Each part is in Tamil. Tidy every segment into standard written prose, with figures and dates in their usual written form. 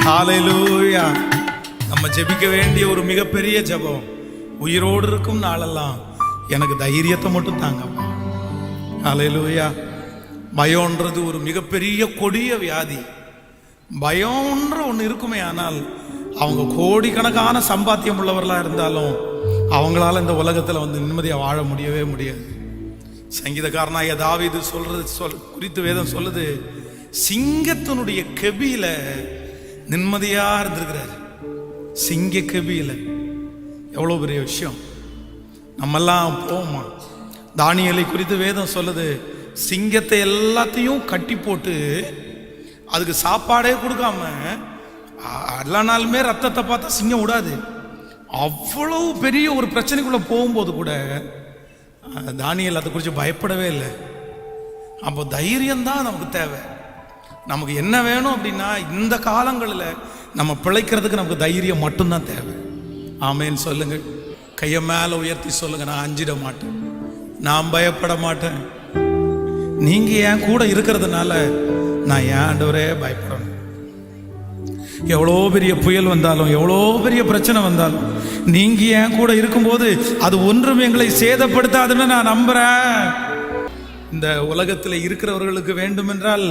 ஹல்லேலூயா. நம்ம ஜெபிக்க வேண்டிய ஒரு மிகப்பெரிய ஜெபம், உயிரோடு இருக்கும் நாளெல்லாம் எனக்கு தைரியத்தை மட்டும் தாங்கப்பா. ஹல்லேலூயா. பயம்ன்றது ஒரு மிகப்பெரிய கொடிய வியாதி. பயம்ன்ற ஒன்று இருக்குமே, ஆனால் அவங்க கோடிக்கணக்கான சம்பாத்தியம் உள்ளவர்களாக இருந்தாலும் அவங்களால இந்த உலகத்தில் வந்து நிம்மதியாக வாழ முடியவே முடியாது. சங்கீதக்காரனாகிய தாவீது குறித்து வேதம் சொல்லுது, சிங்கத்தினுடைய கெபியில நிம்மதியா இருந்திருக்கிறார். சிங்க கெபியில எவ்வளவு பெரிய விஷயம். நம்மெல்லாம் போமா. தானியேலை குறித்து வேதம் சொல்லுது, சிங்கத்தை எல்லாத்தையும் கட்டி போட்டு அதுக்கு சாப்பாடே கொடுக்காம எல்லா நாளுமே ரத்தத்தை பார்த்தா சிங்கம் விடாது. அவ்வளவு பெரிய ஒரு பிரச்சனைக்குள்ள போகும்போது கூட தானியேல் அதை குறித்து பயப்படவே இல்லை. அப்போ தைரியம்தான் நமக்கு தேவை. நமக்கு என்ன வேணும் அப்படின்னா, இந்த காலங்களில் நம்ம பிழைக்கிறதுக்கு நமக்கு தைரியம் மட்டும்தான் தேவை. ஆமேன்னு சொல்லுங்க. கையை மேலே உயர்த்தி சொல்லுங்க, நான் அஞ்சிட மாட்டேன், நான் பயப்பட மாட்டேன். நீங்க என் கூட இருக்கிறதுனால நான் ஏன் ஆண்டவரே பயப்படணும். எவ்வளோ பெரிய புயல் வந்தாலும், எவ்வளோ பெரிய பிரச்சனை வந்தாலும், நீங்க என் கூட இருக்கும்போது அது ஒன்றும் எங்களை சேதப்படுத்தாதுன்னு நான் நம்புறேன். இந்த உலகத்தில் இருக்கிறவர்களுக்கு வேண்டுமென்றால்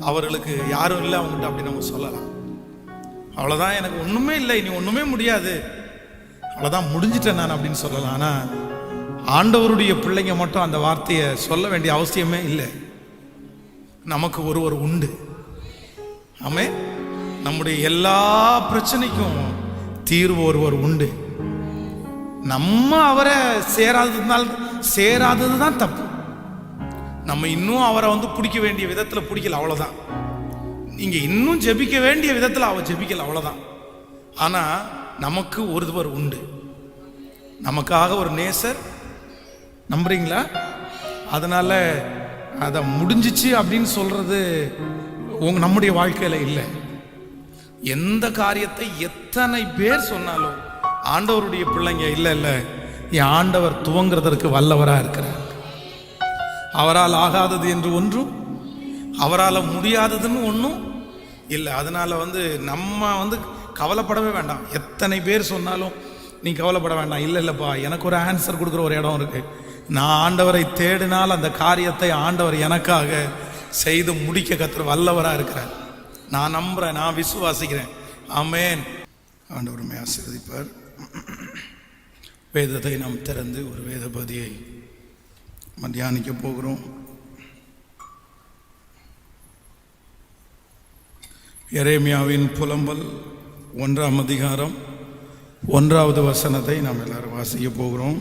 அவர்களுக்கு யாரும் இல்லை அவங்ககிட்ட அப்படி நம்ம சொல்லலாம். அவ்வளோதான், எனக்கு ஒன்றுமே இல்லை, இனி ஒன்றுமே முடியாது, அவ்வளோதான் முடிஞ்சிட்டேன் நான் அப்படின்னு சொல்லலாம். ஆனால் ஆண்டவருடைய பிள்ளைங்க மட்டும் அந்த வார்த்தையை சொல்ல வேண்டிய அவசியமே இல்லை. நமக்கு ஒருவர் உண்டு. ஆமே, நம்முடைய எல்லா பிரச்சனைக்கும் தீர்வு ஒருவர் உண்டு. நம்ம அவரை சேராதது தான் தப்பு. நம்ம இன்னும் அவரை வந்து பிடிக்க வேண்டிய விதத்தில் பிடிக்கல, அவ்வளோதான். நீங்க இன்னும் ஜெபிக்க வேண்டிய விதத்தில் அவர் ஜெபிக்கல, அவ்வளோதான். ஆனா நமக்கு ஒருவர் உண்டு, நமக்காக ஒரு நேசர். நம்புறீங்களா? அதனால அதை முடிஞ்சிச்சு அப்படின்னு சொல்றது நம்முடைய வாழ்க்கையில இல்லை. எந்த காரியத்தை எத்தனை பேர் சொன்னாலும் ஆண்டவருடைய பிள்ளைங்க இல்லை இல்லை, என் ஆண்டவர் துவங்குறதற்கு வல்லவரா இருக்கிறார். அவரால் ஆகாதது என்று ஒன்றும், அவரால் முடியாததுன்னு ஒன்றும் இல்லை. அதனால நம்ம கவலைப்படவே வேண்டாம். எத்தனை பேர் சொன்னாலும் நீ கவலைப்பட வேண்டாம். இல்லை இல்லைப்பா, எனக்கு ஒரு ஆன்சர் கொடுக்குற ஒரு இடம் இருக்கு. நான் ஆண்டவரை தேடினால் அந்த காரியத்தை ஆண்டவர் எனக்காக செய்து முடிக்க கத்துற வல்லவராக இருக்கிறார். நான் நம்புறேன், நான் விசுவாசிக்கிறேன். ஆமென். ஆண்டவருமே ஆசீர்வதிப்பார். வேதத்தை நாம் திறந்து ஒரு வேத பகுதியை தியானிக்க போகிறோம். எரேமியாவின் புலம்பல் 1ஆம் அதிகாரம் 1வது வசனத்தை நாம் எல்லாரும் வாசிக்க போகிறோம்.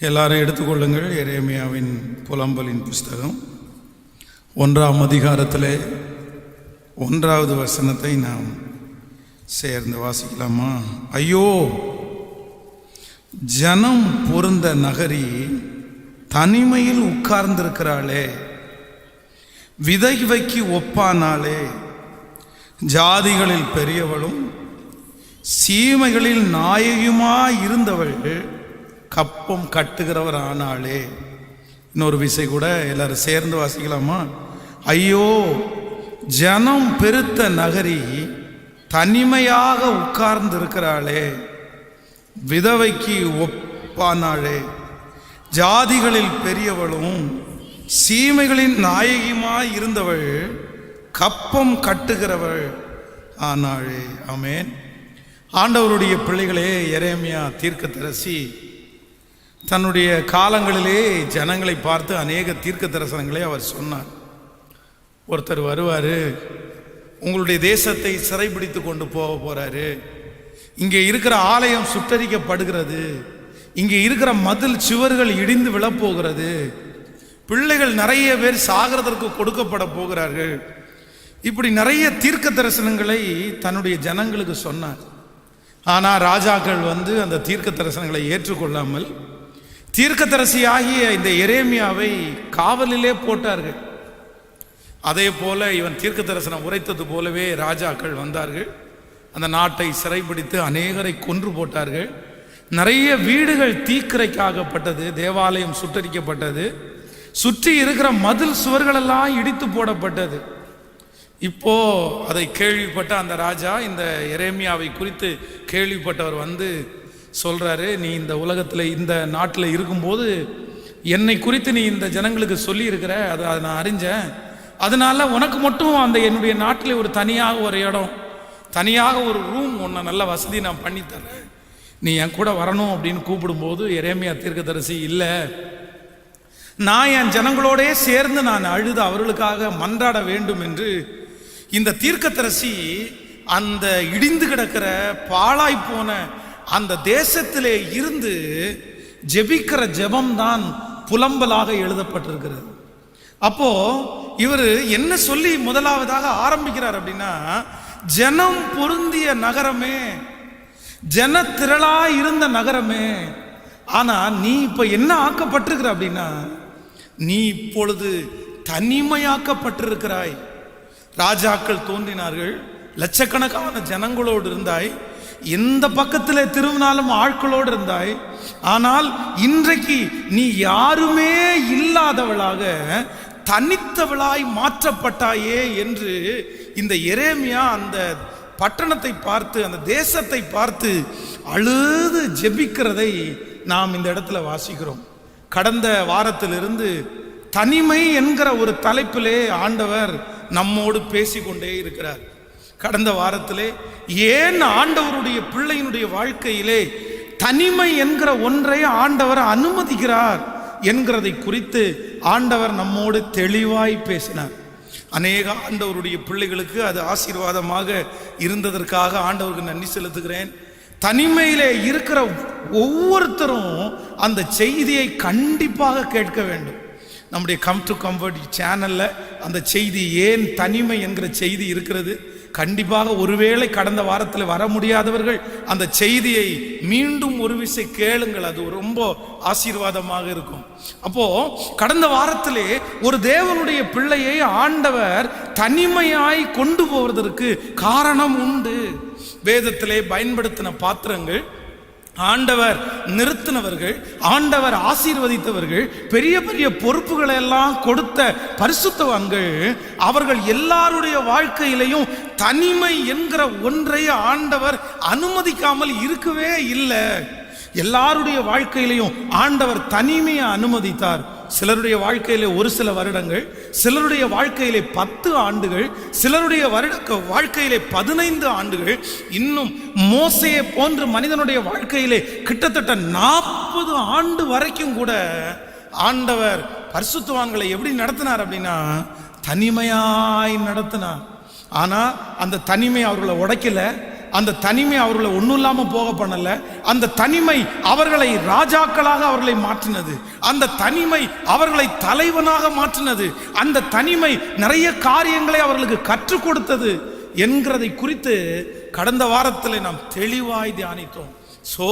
எல்லாரும் எடுத்துக்கொள்ளுங்கள். எரேமியாவின் புலம்பலின் புஸ்தகம் 1ஆம் அதிகாரத்திலே 1வது வசனத்தை நாம் சேர்ந்து வாசிக்கலாமா? ஐயோ, ஜனம் பொருந்த நகரி தனிமையில் உட்கார்ந்திருக்கிறாளே, விதவைக்கு ஒப்பானாளே, ஜாதிகளில் பெரியவளும் சீமைகளில் நாயகியுமாய் இருந்தவள் கப்பம் கட்டுகிறவர் ஆனாளே. இன்னொரு விசை கூட எல்லாரும் சேர்ந்து வாசிக்கலாமா? ஐயோ, ஜனம் பெருத்த நகரி தனிமையாக உட்கார்ந்து இருக்கிறாளே, விதவைக்கு ஒப்பானாளே, ஜாதிகளில் பெரியவளும் சீமைகளின் நாயகியுமாய் இருந்தவள் கப்பம் கட்டுகிறவள் ஆனாளே. ஆமென். ஆண்டவருடைய பிள்ளைகளே, எரேமியா தீர்க்கதரிசி தன்னுடைய காலங்களிலே ஜனங்களை பார்த்து அநேக தீர்க்க தரிசனங்களை அவர் சொன்னார். ஒருத்தர் வருவார், உங்களுடைய தேசத்தை சிறைபிடித்து கொண்டு போக போறாரு, இங்கே இருக்கிற ஆலயம் சுட்டரிக்கப்படுகிறது, இங்கே இருக்கிற மதில் சுவர்கள் இடிந்து விழப்போகிறது, பிள்ளைகள் நிறைய பேர் சாகிறதற்கு கொடுக்கப்பட போகிறார்கள். இப்படி நிறைய தீர்க்க தரிசனங்களை தன்னுடைய ஜனங்களுக்கு சொன்னார். ஆனால் ராஜாக்கள் அந்த தீர்க்க தரிசனங்களை ஏற்றுக்கொள்ளாமல் தீர்க்கதரிசி ஆகிய இந்த எரேமியாவை காவலிலே போட்டார்கள். அதே போல இவன் தீர்க்க தரிசனம் உரைத்தது போலவே ராஜாக்கள் வந்தார்கள், அந்த நாட்டை சிறைபிடித்து அநேகரை கொன்று போட்டார்கள். நிறைய வீடுகள் தீக்கிரைக்காகப்பட்டது, தேவாலயம் சுட்டரிக்கப்பட்டது, சுற்றி இருக்கிற மதில் சுவர்களெல்லாம் இடித்து போடப்பட்டது. இப்போ அதை கேள்விப்பட்ட அந்த ராஜா இந்த எரேமியாவை குறித்து கேள்விப்பட்டவர் வந்து சொல்றாரு, நீ இந்த உலகத்தில் இந்த நாட்டில் இருக்கும்போது என்னை குறித்து நீ இந்த ஜனங்களுக்கு சொல்லி இருக்கிற, அதை நான் அறிஞ்சேன். அதனால உனக்கு மட்டும் அந்த என்னுடைய நாட்டில் ஒரு தனியாக ஒரு இடம், தனியாக ஒரு ரூம் ஒன்று நல்ல வசதி நான் பண்ணித்தரேன், நீ என் கூட வரணும் அப்படின்னு கூப்பிடும்போது எரேமியா தீர்க்கதரிசி, இல்லை, நான் என் ஜனங்களோடே சேர்ந்து நான் அழுது அவர்களுக்காக மன்றாட வேண்டும் என்று இந்த தீர்க்கதரிசி அந்த இடிந்து கிடக்கிற பாழாய் போன அந்த தேசத்திலே இருந்து ஜெபிக்கிற ஜெபம்தான் புலம்பலாக எழுதப்பட்டிருக்கிறது. அப்போ இவர் என்ன சொல்லி முதலாவதாக ஆரம்பிக்கிறார் அப்படின்னா, ஜனம் பொருந்திய நகரமே, ஜனத்திரளா இருந்த நகரமே, ஆனா நீ இப்ப என்ன ஆக்கப்பட்டிருக்கிற அப்படின்னா, நீ இப்பொழுது தனிமையாக்கப்பட்டிருக்கிறாய். ராஜாக்கள் தோன்றினார்கள், லட்சக்கணக்கான ஜனங்களோடு இருந்தாய், எந்த பக்கத்தில் திரும்பினாலும் ஆட்களோடு இருந்தாய். ஆனால் இன்றைக்கு நீ யாருமே இல்லாதவளாக தனித்தவளாய் மாற்றப்பட்டாயே என்று இந்த எரேமியா அந்த பட்டணத்தை பார்த்து, அந்த தேசத்தை பார்த்து அழுது ஜெபிக்கிறதை நாம் இந்த இடத்துல வாசிக்கிறோம். கடந்த வாரத்திலிருந்து தனிமை என்கிற ஒரு தலைப்பிலே ஆண்டவர் நம்மோடு பேசிக்கொண்டே இருக்கிறார். கடந்த வாரத்திலே ஏன் ஆண்டவருடைய பிள்ளையினுடைய வாழ்க்கையிலே தனிமை என்கிற ஒன்றை ஆண்டவர் அனுமதிக்கிறார் என்கிறதை குறித்து ஆண்டவர் நம்மோடு தெளிவாய் பேசினார். அநேக ஆண்டவருடைய பிள்ளைகளுக்கு அது ஆசீர்வாதமாக இருந்ததற்காக ஆண்டவருக்கு நன்றி செலுத்துகிறேன். தனிமையிலே இருக்கிற ஒவ்வொருத்தரும் அந்த செய்தியை கண்டிப்பாக கேட்க வேண்டும். நம்முடைய கம் டு கம்ஃபர்ட் சேனல்ல அந்த செய்தி, ஏன் தனிமை என்கிற செய்தி இருக்கிறது. கண்டிப்பாக ஒருவேளை கடந்த வாரத்தில் வர முடியாதவர்கள் அந்த செய்தியை மீண்டும் ஒரு விசை கேளுங்கள், அது ரொம்ப ஆசீர்வாதமாக இருக்கும். அப்போ கடந்த வாரத்திலே ஒரு தேவனுடைய பிள்ளையை ஆண்டவர் தனிமையாய் கொண்டு போவதற்கு காரணம் உண்டு. வேதத்திலே பயன்படுத்தின பாத்திரங்கள், ஆண்டவர் நிறுத்தினவர்கள், ஆண்டவர் ஆசீர்வதித்தவர்கள், பெரிய பெரிய பொறுப்புகளை எல்லாம் கொடுத்த பரிசுத்தவான்கள், அவர்கள் எல்லாருடைய வாழ்க்கையிலையும் தனிமை என்கிற ஒன்றை ஆண்டவர் அனுமதிக்காமல் இருக்கவே இல்லை. எல்லாருடைய வாழ்க்கையிலையும் ஆண்டவர் தனிமையை அனுமதித்தார். சிலருடைய வாழ்க்கையிலே ஒரு சில வருடங்கள், சிலருடைய வாழ்க்கையிலே 10 ஆண்டுகள், சிலருடைய வாழ்க்கையிலே 15 ஆண்டுகள், இன்னும் மோசேயை போன்ற மனிதனுடைய வாழ்க்கையிலே கிட்டத்தட்ட 40 ஆண்டு வரைக்கும் கூட ஆண்டவர் பரிசுத்தவான்களை எப்படி நடத்தினார் அப்படின்னா, தனிமையாய் நடத்தினார். ஆனா அந்த தனிமை அவர்களை உடைக்கல, அந்த தனிமை அவர்களை ஒன்றும் இல்லாமல் போக பண்ணல. அந்த தனிமை அவர்களை ராஜாக்களாக அவர்களை மாற்றினது. அந்த தனிமை அவர்களை தலைவனாக மாற்றினது. அந்த தனிமை நிறைய காரியங்களை அவர்களுக்கு கற்றுக் கொடுத்தது என்கிறதை குறித்து கடந்த வாரத்தில் நாம் தெளிவாய் தியானித்தோம். சோ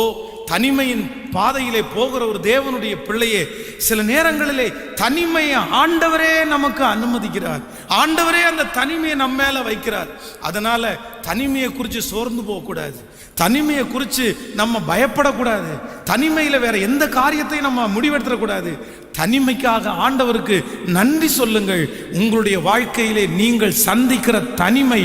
தனிமையின் பாதையிலே போகிற ஒரு தேவனுடைய பிள்ளையே, சில நேரங்களிலே தனிமையை ஆண்டவரே நமக்கு அனுமதிக்கிறார். ஆண்டவரே அந்த தனிமையை நம்ம மேல வைக்கிறார். அதனால தனிமையை குறித்து சோர்ந்து போகக்கூடாது, தனிமையை குறித்து நம்ம பயப்படக்கூடாது, தனிமையில வேற எந்த காரியத்தையும் நம்ம முடிவெடுத்துடக்கூடாது. தனிமைக்காக ஆண்டவருக்கு நன்றி சொல்லுங்கள். உங்களுடைய வாழ்க்கையிலே நீங்கள் சந்திக்கிற தனிமை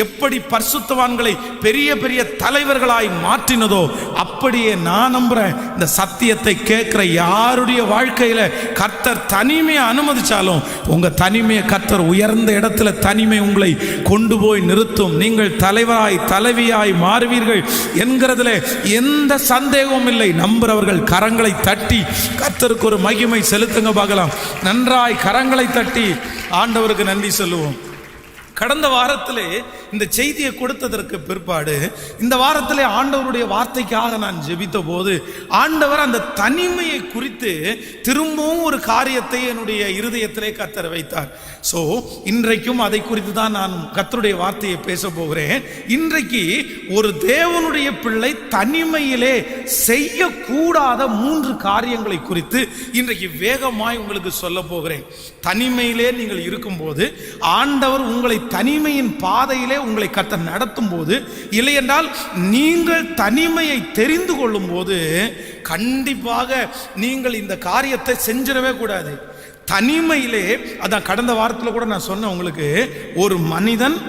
எப்படி பரிசுத்தவான்களை பெரிய பெரிய தலைவர்களாய் மாற்றினதோ, அப்படியே நான் நம்புறேன், இந்த சத்தியத்தை கேட்கிற யாருடைய வாழ்க்கையில கர்த்தர் தனிமையை அனுமதிச்சாலும் உங்க தனிமையை கர்த்தர் உயர்ந்த இடத்துல தனிமை உங்களை கொண்டு போய் நிறுத்தும். நீங்கள் தலைவராய் தலைவியாய் மாறுவீர்கள் என்கிறதுல எந்த சந்தேகமும் இல்லை. நம்புறவர்கள் கரங்களை தட்டி கர்த்தருக்கு ஒரு மகிமை செலுத்துங்க பார்க்கலாம். நன்றாய் கரங்களை தட்டி ஆண்டவருக்கு நன்றி சொல்லுவோம். கடந்த வாரத்திலே இந்த செய்தியை கொடுத்ததற்கு பிற்பாடு இந்த வாரத்திலே ஆண்டவருடைய வார்த்தைக்காக நான் ஜெபித்த போது ஆண்டவர் அந்த தனிமையை குறித்து திரும்பவும் ஒரு காரியத்தை என்னுடைய இருதயத்திலே கர்த்தர் வைத்தார். ஸோ இன்றைக்கும் அதை குறித்து தான் நான் கர்த்தருடைய வார்த்தையை பேச போகிறேன். இன்றைக்கு ஒரு தேவனுடைய பிள்ளை தனிமையிலே செய்யக்கூடாத 3 காரியங்களை குறித்து இன்றைக்கு வேகமாய் உங்களுக்கு சொல்ல போகிறேன். தனிமையிலே நீங்கள் இருக்கும்போது ஆண்டவர் உங்களை தனிமையின் பாதையிலே உங்களை கர்த்தர் நடத்தும் போது, இல்லை என்றால் நீங்கள் தனிமையை தெரிந்து கொள்ளும் போது கண்டிப்பாக நீங்கள் இந்த காரியத்தை செஞ்சிடவே கூடாது. தனிமையிலே, அதான் கடந்த வாரத்தில் கூட நான் சொன்னேன் உங்களுக்கு, ஒரு மனிதன்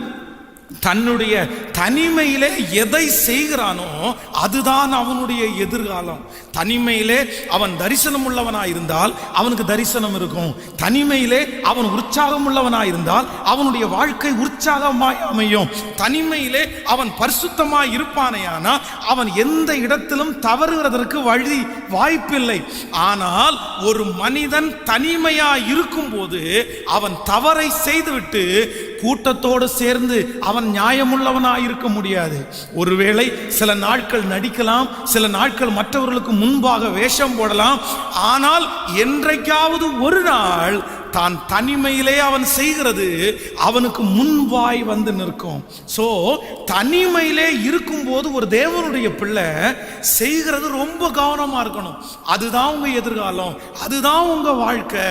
தன்னுடைய தனிமையிலே எதை செய்கிறானோ அதுதான் அவனுடைய எதிர்காலம். தனிமையிலே அவன் தரிசனம் உள்ளவனாய் இருந்தால் அவனுக்கு தரிசனம் இருக்கும். தனிமையிலே அவன் உற்சாகம் உள்ளவனாய் இருந்தால் அவனுடைய வாழ்க்கை உற்சாகமாய் அமையும். தனிமையிலே அவன் பரிசுத்தமாய் இருப்பானேயானா அவன் எந்த இடத்திலும் தவறுகிறதற்கு வழி வாய்ப்பில்லை. ஆனால் ஒரு மனிதன் தனிமையாய் இருக்கும் போது அவன் தவறை செய்துவிட்டு கூட்டத்தோடு சேர்ந்து அவன் நியாயமுள்ளவனாய் இருக்க முடியாது. ஒருவேளை சில நாட்கள் நடிக்கலாம், சில நாட்கள் மற்றவர்களுக்கு முன்பாக வேஷம் போடலாம். ஆனால் என்றைக்காவது ஒரு நாள் தான் தனிமையிலே அவன் செய்கிறது அவனுக்கு முன்பாய் வந்து நிற்கும். சோ தனிமையிலே இருக்கும்போது ஒரு தேவனுடைய பிள்ளை செய்கிறது ரொம்ப கவனமா இருக்கணும். அதுதான் உங்க எதிர்காலம், அதுதான் உங்க வாழ்க்கை.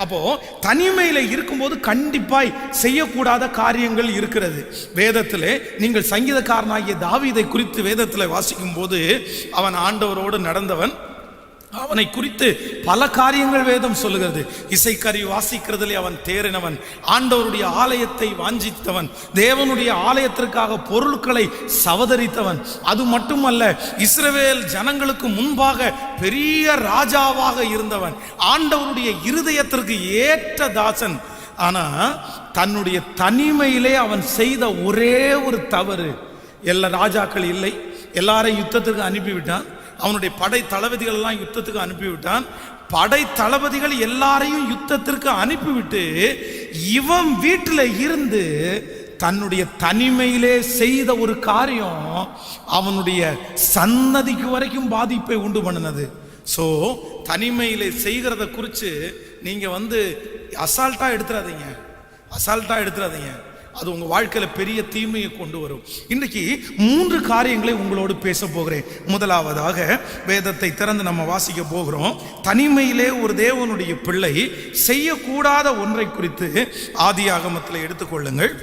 அப்போ தனிமையிலே இருக்கும்போது கண்டிப்பாய் செய்யக்கூடாத காரியங்கள் இருக்கிறது. வேதத்திலே நீங்கள் சங்கீதக்காரனாகிய தாவீதை குறித்து வேதத்தில் வாசிக்கும் போது அவன் ஆண்டவரோடு நடந்தவன், அவனை குறித்து பல காரியங்கள் வேதம் சொல்லுகிறது. இசைக்கருவி வாசிக்கிறதுலே அவன் தேறினவன், ஆண்டவருடைய ஆலயத்தை வாஞ்சித்தவன், தேவனுடைய ஆலயத்திற்காக பொருட்களை சவதரித்தவன். அது மட்டுமல்ல, இஸ்ரவேல் ஜனங்களுக்கு முன்பாக பெரிய ராஜாவாக இருந்தவன், ஆண்டவருடைய இருதயத்திற்கு ஏற்ற தாசன். ஆனா தன்னுடைய தனிமையிலே அவன் செய்த ஒரே ஒரு தவறு, எல்லா ராஜாக்கள் இல்லை, எல்லாரையும் யுத்தத்திற்கு அனுப்பிவிட்டான். அவனுடைய படை தளபதிகள் எல்லாம் யுத்தத்துக்கு அனுப்பிவிட்டான். படை தளபதிகள் எல்லாரையும் யுத்தத்திற்கு அனுப்பிவிட்டு இவன் வீட்டில் இருந்து தன்னுடைய தனிமையிலே செய்த ஒரு காரியம் அவனுடைய சன்னதிக்கு வரைக்கும் பாதிப்பை உண்டு பண்ணினது. ஸோ தனிமையிலே செய்கிறத குறித்து நீங்கள் அசால்ட்டா எடுத்துறாதீங்க. அது உங்க வாழ்க்கையில பெரிய தீமையை கொண்டு வரும். இன்றைக்கு 3 காரியங்களை உங்களோடு பேச போகிறேன். முதலாவதாக வேதத்தை திறந்து நம்ம வாசிக்க போகிறோம். தனிமையிலே ஒரு தேவனுடைய பிள்ளை செய்யக்கூடாத ஒன்றை குறித்து ஆதியாகமத்தில் எடுத்துக்கொள்ளுங்கள்.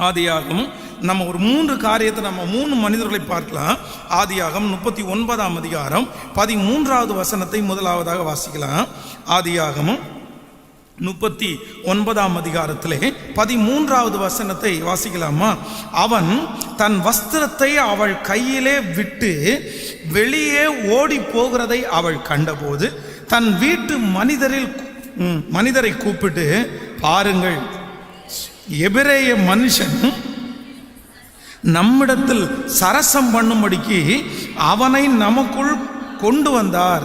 ஆதியாகமம் நம்ம ஒரு 3 காரியத்தை, நம்ம 3 மனிதர்களை பார்க்கலாம். ஆதியாகமம் 39ஆம் அதிகாரம் 13வது வசனத்தை முதலாவதாக வாசிக்கலாம். ஆதியாகமம் 39ஆம் அதிகாரத்திலே 13வது வசனத்தை வாசிக்கலாமா? அவன் தன் வஸ்திரத்தை அவள் கையிலே விட்டு வெளியே ஓடி போகிறதை அவள் கண்டபோது தன் வீட்டு மனிதரை கூப்பிட்டு, பாருங்கள், எபிரேய மனுஷன் நம்மிடத்தில் சரசம் பண்ணும்படிக்கு அவனை நமக்குள் கொண்டு வந்தார்.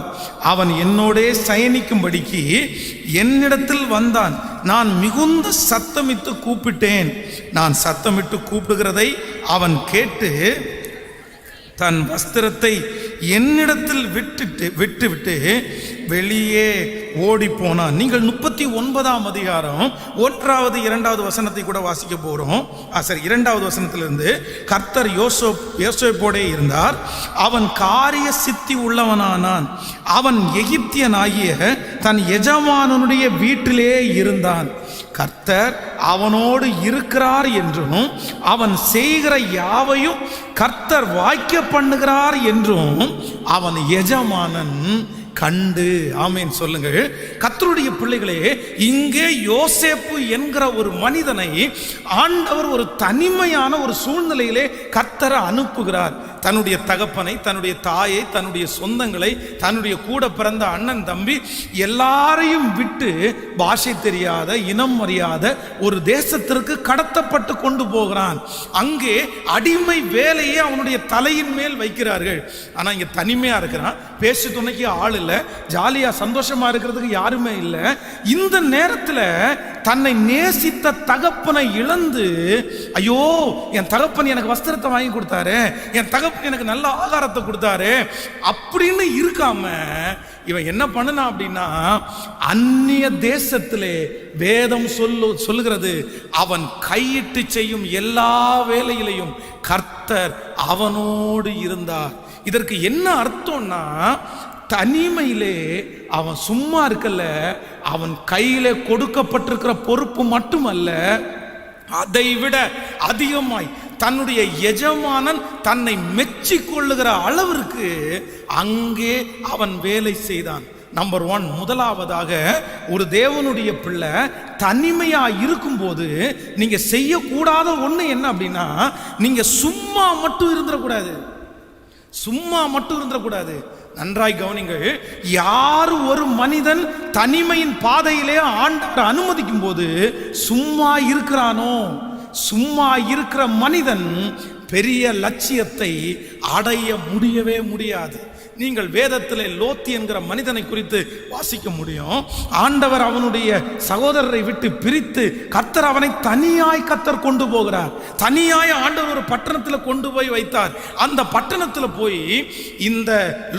அவன் என்னோடே சயனிக்கும்படிக்கு என்னிடத்தில் வந்தான். நான் மிகுந்த சத்தமிட்டு கூப்பிட்டேன். நான் சத்தமிட்டு கூப்பிடுகிறதை அவன் கேட்டு தன் வஸ்திரத்தை என்னிடத்தில் விட்டுவிட்டு வெளியே ஓடி போனான். நீங்கள் 39ஆம் அதிகாரம் 1வது 2வது வசனத்தை கூட வாசிக்க போகிறோம். சரி, 2வது வசனத்திலிருந்து, கர்த்தர் யோசேப்போடே இருந்தார், அவன் காரிய சித்தி உள்ளவனானான், அவன் எகிப்தியனாகிய தன் எஜமானனுடைய வீட்டிலே இருந்தான். கர்த்தர் அவனோடு இருக்கிறார் என்றும் அவன் செய்கிற யாவையும் கர்த்தர் வாய்க்க பண்ணுகிறார் என்றும் அவன் எஜமானன் கண்டு. ஆமேன் சொல்லுங்கள். கர்த்தருடைய பிள்ளைகளே, இங்கே யோசேப்பு என்கிற ஒரு மனிதனை ஆண்டவர் ஒரு தனிமையான ஒரு சூழ்நிலையிலே கர்த்தரை அனுப்புகிறார். தன்னுடைய தகப்பனை, தன்னுடைய தாயை, தன்னுடைய சொந்தங்களை, தன்னுடைய கூட பிறந்த அண்ணன் தம்பி எல்லாரையும் விட்டு பாஷை தெரியாத, இனம் அறியாத ஒரு தேசத்திற்கு கடத்தப்பட்டு கொண்டு போகிறான். அங்கே அடிமை வேலையை அவனுடைய தலையின் மேல் வைக்கிறார்கள். ஆனா இங்க தனிமையா இருக்கிறான், பேச்சு துணைக்கு ஆள் இல்லை, ஜாலியா சந்தோஷமா இருக்கிறதுக்கு யாருமே இல்லை. இந்த நேரத்தில் தன்னை நேசித்த தகப்பனை இழந்து, ஐயோ என் தகப்பன் எனக்கு வஸ்திரத்தை வாங்கி கொடுத்தாரு, என் தகப்பன் எனக்கு நல்ல ஆகாரத்தை கொடுத்தாரு அப்படின்னு இருக்காம இவன் என்ன பண்ணனா அப்படின்னா, அந்நிய தேசத்திலே வேதம் சொல்லுகிறது, அவன் கையிட்டு செய்யும் எல்லா வேலையிலையும் கர்த்தர் அவனோடு இருந்தார். இதற்கு என்ன அர்த்தம்னா, தனிமையிலே அவன் சும்மா இருக்கல, அவன் கையிலே கொடுக்கப்பட்டிருக்கிற பொறுப்பு மட்டுமல்ல, அதை விட அதிகமாய் தன்னுடைய எஜமானன் தன்னை மெச்சிக் கொள்ளுகிற அளவிற்கு அங்கே அவன் வேலை செய்தான். நம்பர் 1, முதலாவதாக ஒரு தேவனுடைய பிள்ளை தனிமையா இருக்கும்போது நீங்க செய்யக்கூடாத ஒண்ணு என்ன அப்படின்னா, நீங்க சும்மா மட்டும் இருந்துடக்கூடாது. சும்மா மட்டும் இருந்துடக்கூடாது. நன்றாய் கவனிங்கள். யார் ஒரு மனிதன் தனிமையின் பாதையிலே ஆண்டவர் அனுமதிக்கும் போது சும்மா இருக்கிறானோ, சும்மா இருக்கிற மனிதன் பெரிய லட்சியத்தை அடைய முடியவே முடியாது. நீங்கள் வேதத்திலே லோத்தி என்கிற மனிதனை குறித்து வாசிக்க முடியும். ஆண்டவர் அவனுடைய சகோதரரை விட்டு பிரித்து கர்த்தர் அவனை தனியாய் கொண்டு போகிறார். தனியாய் ஆண்டவர் ஒரு பட்டணத்தில் கொண்டு போய் வைத்தார். அந்த பட்டணத்தில் போய் இந்த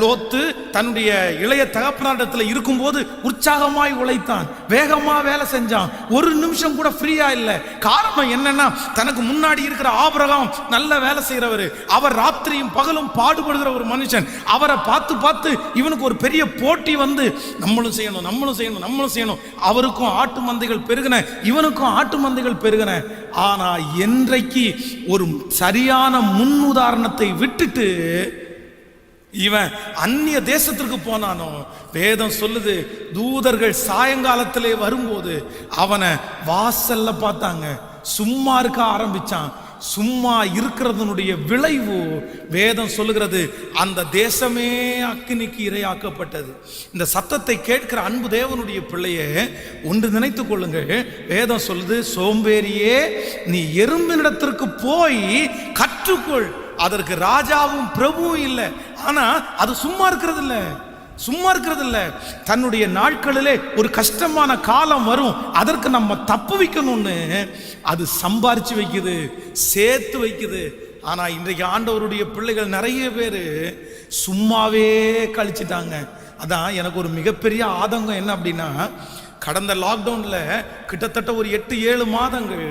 லோத்து தன்னுடைய இளைய தகப்பனாரிடத்தில் இருக்கும்போது உற்சாகமாய் உழைத்தான், வேகமா வேலை செஞ்சான், ஒரு நிமிஷம் கூட ஃப்ரீயா இல்லை. காரணம் என்னன்னா, தனக்கு முன்னாடி இருக்கிற ஆபிரகாம் நல்ல வேலை செய்கிறவர், அவர் ராத்திரியும் பகலும் பாடுபடுகிற ஒரு மனுஷன். அவரை பார்த்து பார்த்து இவனுக்கு ஒரு பெரிய போட்டி வந்து, நம்மளும் செய்யணும். அவருக்கும் ஆட்டு மந்தைகள் பெருகின, இவனுக்கும் ஆட்டு மந்தைகள் பெருகின. ஆனா என்றைக்கு ஒரு சரியான முன் உதாரணத்தை விட்டுட்டு இவன் அந்நிய தேசத்திற்கு போனானோ, வேதம் சொல்லுது தூதர்கள் சாயங்காலத்திலே வரும்போது அவனை வாசல்ல பார்த்தாங்க, சும்மா இருக்க ஆரம்பிச்சான். சும்மா இருக்கிறதனுடைய விளைவு வேதம் சொல்லுகிறது, அந்த தேசமே அக்கினிக்கு இரையாக்கப்பட்டது. இந்த சத்தத்தை கேட்கிற அன்பு தேவனுடைய பிள்ளையே, ஒன்று நினைத்துக் கொள்ளுங்கள். வேதம் சொல்லுது, சோம்பேறியே நீ எறும்பினிடத்திற்கு போய் கற்றுக்கொள். அதற்கு ராஜாவும் பிரபுவும் இல்லை. ஆனா அது சும்மா இருக்கிறது இல்லை. தன்னுடைய நாட்களிலே ஒரு கஷ்டமான காலம் வரும், அதற்கு நம்ம தப்பு வைக்கணும்னு அது சம்பாரிச்சு வைக்குது, சேர்த்து வைக்குது. ஆனா இன்றைக்கு ஆண்டவருடைய பிள்ளைகள் நிறைய பேர் சும்மாவே கழிச்சிட்டாங்க. அதான் எனக்கு ஒரு மிகப்பெரிய ஆதங்கம் என்ன அப்படின்னா, கடந்த லாக்டவுன்ல கிட்டத்தட்ட ஒரு 8-7 மாதங்கள்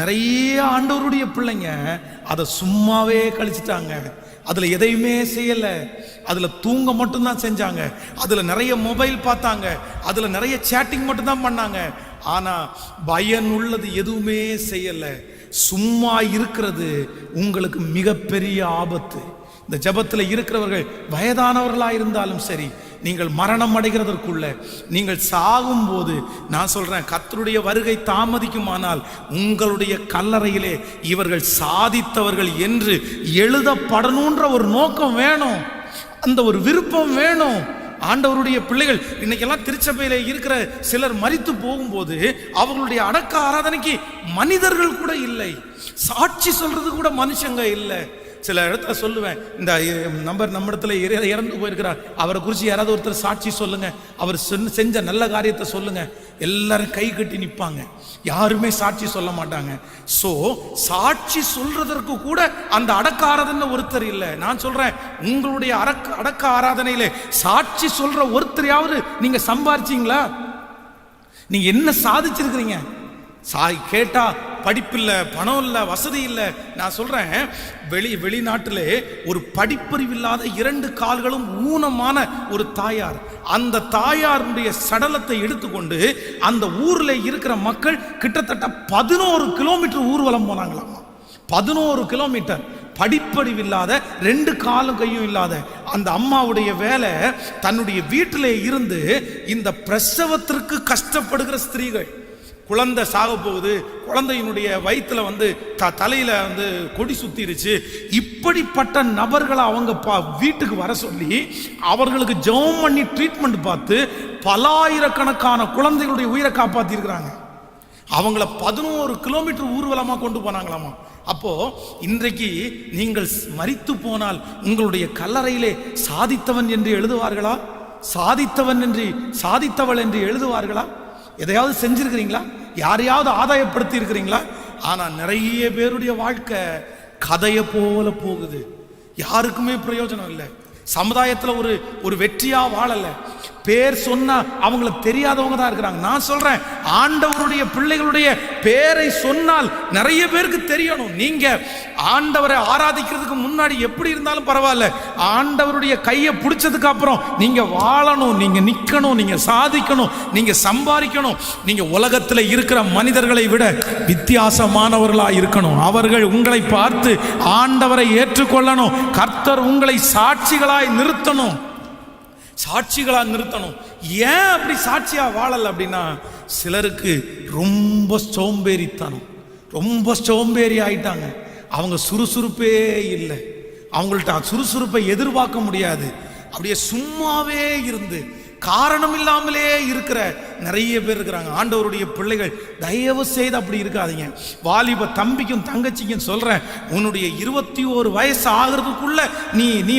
நிறைய ஆண்டவருடைய பிள்ளைங்க அதை சும்மாவே கழிச்சிட்டாங்க. அதுல எதையுமே செய்யல, அதுல தூங்க மட்டும்தான் செஞ்சாங்க, அதுல நிறைய மொபைல் பார்த்தாங்க, அதுல நிறைய சேட்டிங் மட்டும்தான் பண்ணாங்க. ஆனா பயனுள்ளது எதுவுமே செய்யல. சும்மா இருக்கிறது உங்களுக்கு மிகப்பெரிய ஆபத்து. இந்த ஜெபத்தில் இருக்கிறவர்கள் வயதானவர்களாக இருந்தாலும் சரி, நீங்கள் மரணம் அடைகிறதற்குள்ள, நீங்கள் சாகும் போது நான் சொல்றேன், கர்த்தருடைய வருகை தாமதிக்குமானால் உங்களுடைய கல்லறையிலே இவர்கள் சாதித்தவர்கள் என்று எழுதப்படணுன்ற ஒரு நோக்கம் வேணும், அந்த ஒரு விருப்பம் வேணும். ஆண்டவருடைய பிள்ளைகள் இன்னைக்கெல்லாம் திருச்சபையில இருக்கிற சிலர் மரித்து போகும்போது அவர்களுடைய அடக்க ஆராதனைக்கு மனிதர்கள் கூட இல்லை, சாட்சி சொல்றது கூட மனுஷங்க இல்லை. சில இடத்துல சொல்லுவேன், இந்த நம்ம இடத்துல இறந்து போயிருக்கிறார், அவரை குறித்து யாராவது ஒருத்தர் சாட்சி சொல்லுங்க, அவர் செஞ்ச நல்ல காரியத்தை சொல்லுங்க. எல்லாரும் கை கட்டி நிற்பாங்க, யாருமே சாட்சி சொல்ல மாட்டாங்க. சோ சாட்சி சொல்றதற்கு கூட அந்த அடக்க ஆராதனை ஒருத்தர் இல்லை. நான் சொல்றேன், உங்களுடைய அடக்க ஆராதனையில சாட்சி சொல்ற ஒருத்தரையாவது நீங்க சம்பாரிச்சீங்களா? நீங்க என்ன சாதிச்சிருக்கிறீங்க? கேட்டா படிப்பில்லை, பணம் இல்லை, வசதி இல்லை. நான் சொல்றேன், வெளிநாட்டிலே ஒரு படிப்பறிவில்லாத 2 கால்களும் ஊனமான ஒரு தாயார், அந்த தாயாருடைய சடலத்தை எடுத்துக்கொண்டு அந்த ஊர்ல இருக்கிற மக்கள் கிட்டத்தட்ட 11 கிலோமீட்டர் ஊர்வலம் போனாங்களாம். 11 கிலோமீட்டர். படிப்பறிவில்லாத 2 காலும் கையும் இல்லாத அந்த அம்மாவுடைய வேலை, தன்னுடைய வீட்டிலே இருந்து இந்த பிரசவத்திற்கு கஷ்டப்படுகிற ஸ்திரீகள், குழந்தை சாக போகுது, குழந்தையினுடைய வயிற்றுல வந்து தலையில வந்து கொடி சுத்திருச்சு, இப்படிப்பட்ட நபர்களை அவங்க வீட்டுக்கு வர சொல்லி அவர்களுக்கு ஜெபம் பண்ணி ட்ரீட்மெண்ட் பார்த்து பலாயிரக்கணக்கான குழந்தைகளுடைய உயிரை காப்பாத்தி இருக்கிறாங்க. அவங்கள 11 கிலோமீட்டர் ஊர்வலமா கொண்டு போனாங்களாமா. அப்போ இன்றைக்கு நீங்கள் மரித்து போனால் உங்களுடைய கல்லறையிலே சாதித்தவன் என்று எழுதுவார்களா? சாதித்தவன் என்று, சாதித்தவள் என்று எழுதுவார்களா? எதையாவது செஞ்சிருக்கிறீங்களா? யாரையாவது ஆதாயப்படுத்தி இருக்கிறீங்களா? ஆனா நிறைய பேருடைய வாழ்க்கை கதையை போல போகுது, யாருக்குமே பிரயோஜனம் இல்லை. சமுதாயத்தில் ஒரு வெற்றியா வாழல, பேர் சொன்னா அவங்கள தெரியாதவங்க தான் இருக்கிறாங்க. நான் சொல்றேன், ஆண்டவருடைய பிள்ளைகளுடைய பேரை சொன்னால் நிறைய பேருக்கு தெரியணும். நீங்க ஆண்டவரை ஆராதிக்கிறதுக்கு முன்னாடி எப்படி இருந்தாலும் பரவாயில்ல, ஆண்டவருடைய கையை பிடிச்சதுக்கு அப்புறம் நீங்க வாழணும், நீங்க நிக்கணும், நீங்க சாதிக்கணும், நீங்க சம்பாதிக்கணும். நீங்க உலகத்தில் இருக்கிற மனிதர்களை விட வித்தியாசமானவர்களா இருக்கணும். அவர்கள் உங்களை பார்த்து ஆண்டவரை ஏற்றுக்கொள்ளணும். கர்த்தர் உங்களை சாட்சிகளாய் நிறுத்தணும். சாட்சிகளா நிறுத்தணும். ஏன் அப்படி சாட்சியா வாழல அப்படின்னா, சிலருக்கு ரொம்ப சோம்பேறித்தனம், ரொம்ப சோம்பேறி ஆயிட்டாங்க. அவங்க சுறுசுறுப்பே இல்லை. அவங்கள்ட்ட சுறுசுறுப்பை எதிர்பார்க்க முடியாது. அப்படியே சும்மாவே இருந்து காரணம் இல்லாமலே இருக்கிற நிறைய பேர் இருக்கிறாங்க. ஆண்டவருடைய பிள்ளைகள், தயவு செய்து அப்படி இருக்காதீங்க. வாலிப தம்பிக்கும் தங்கச்சிக்கும் சொல்றேன், உன்னுடைய 21 வயசு ஆகிறதுக்குள்ள நீ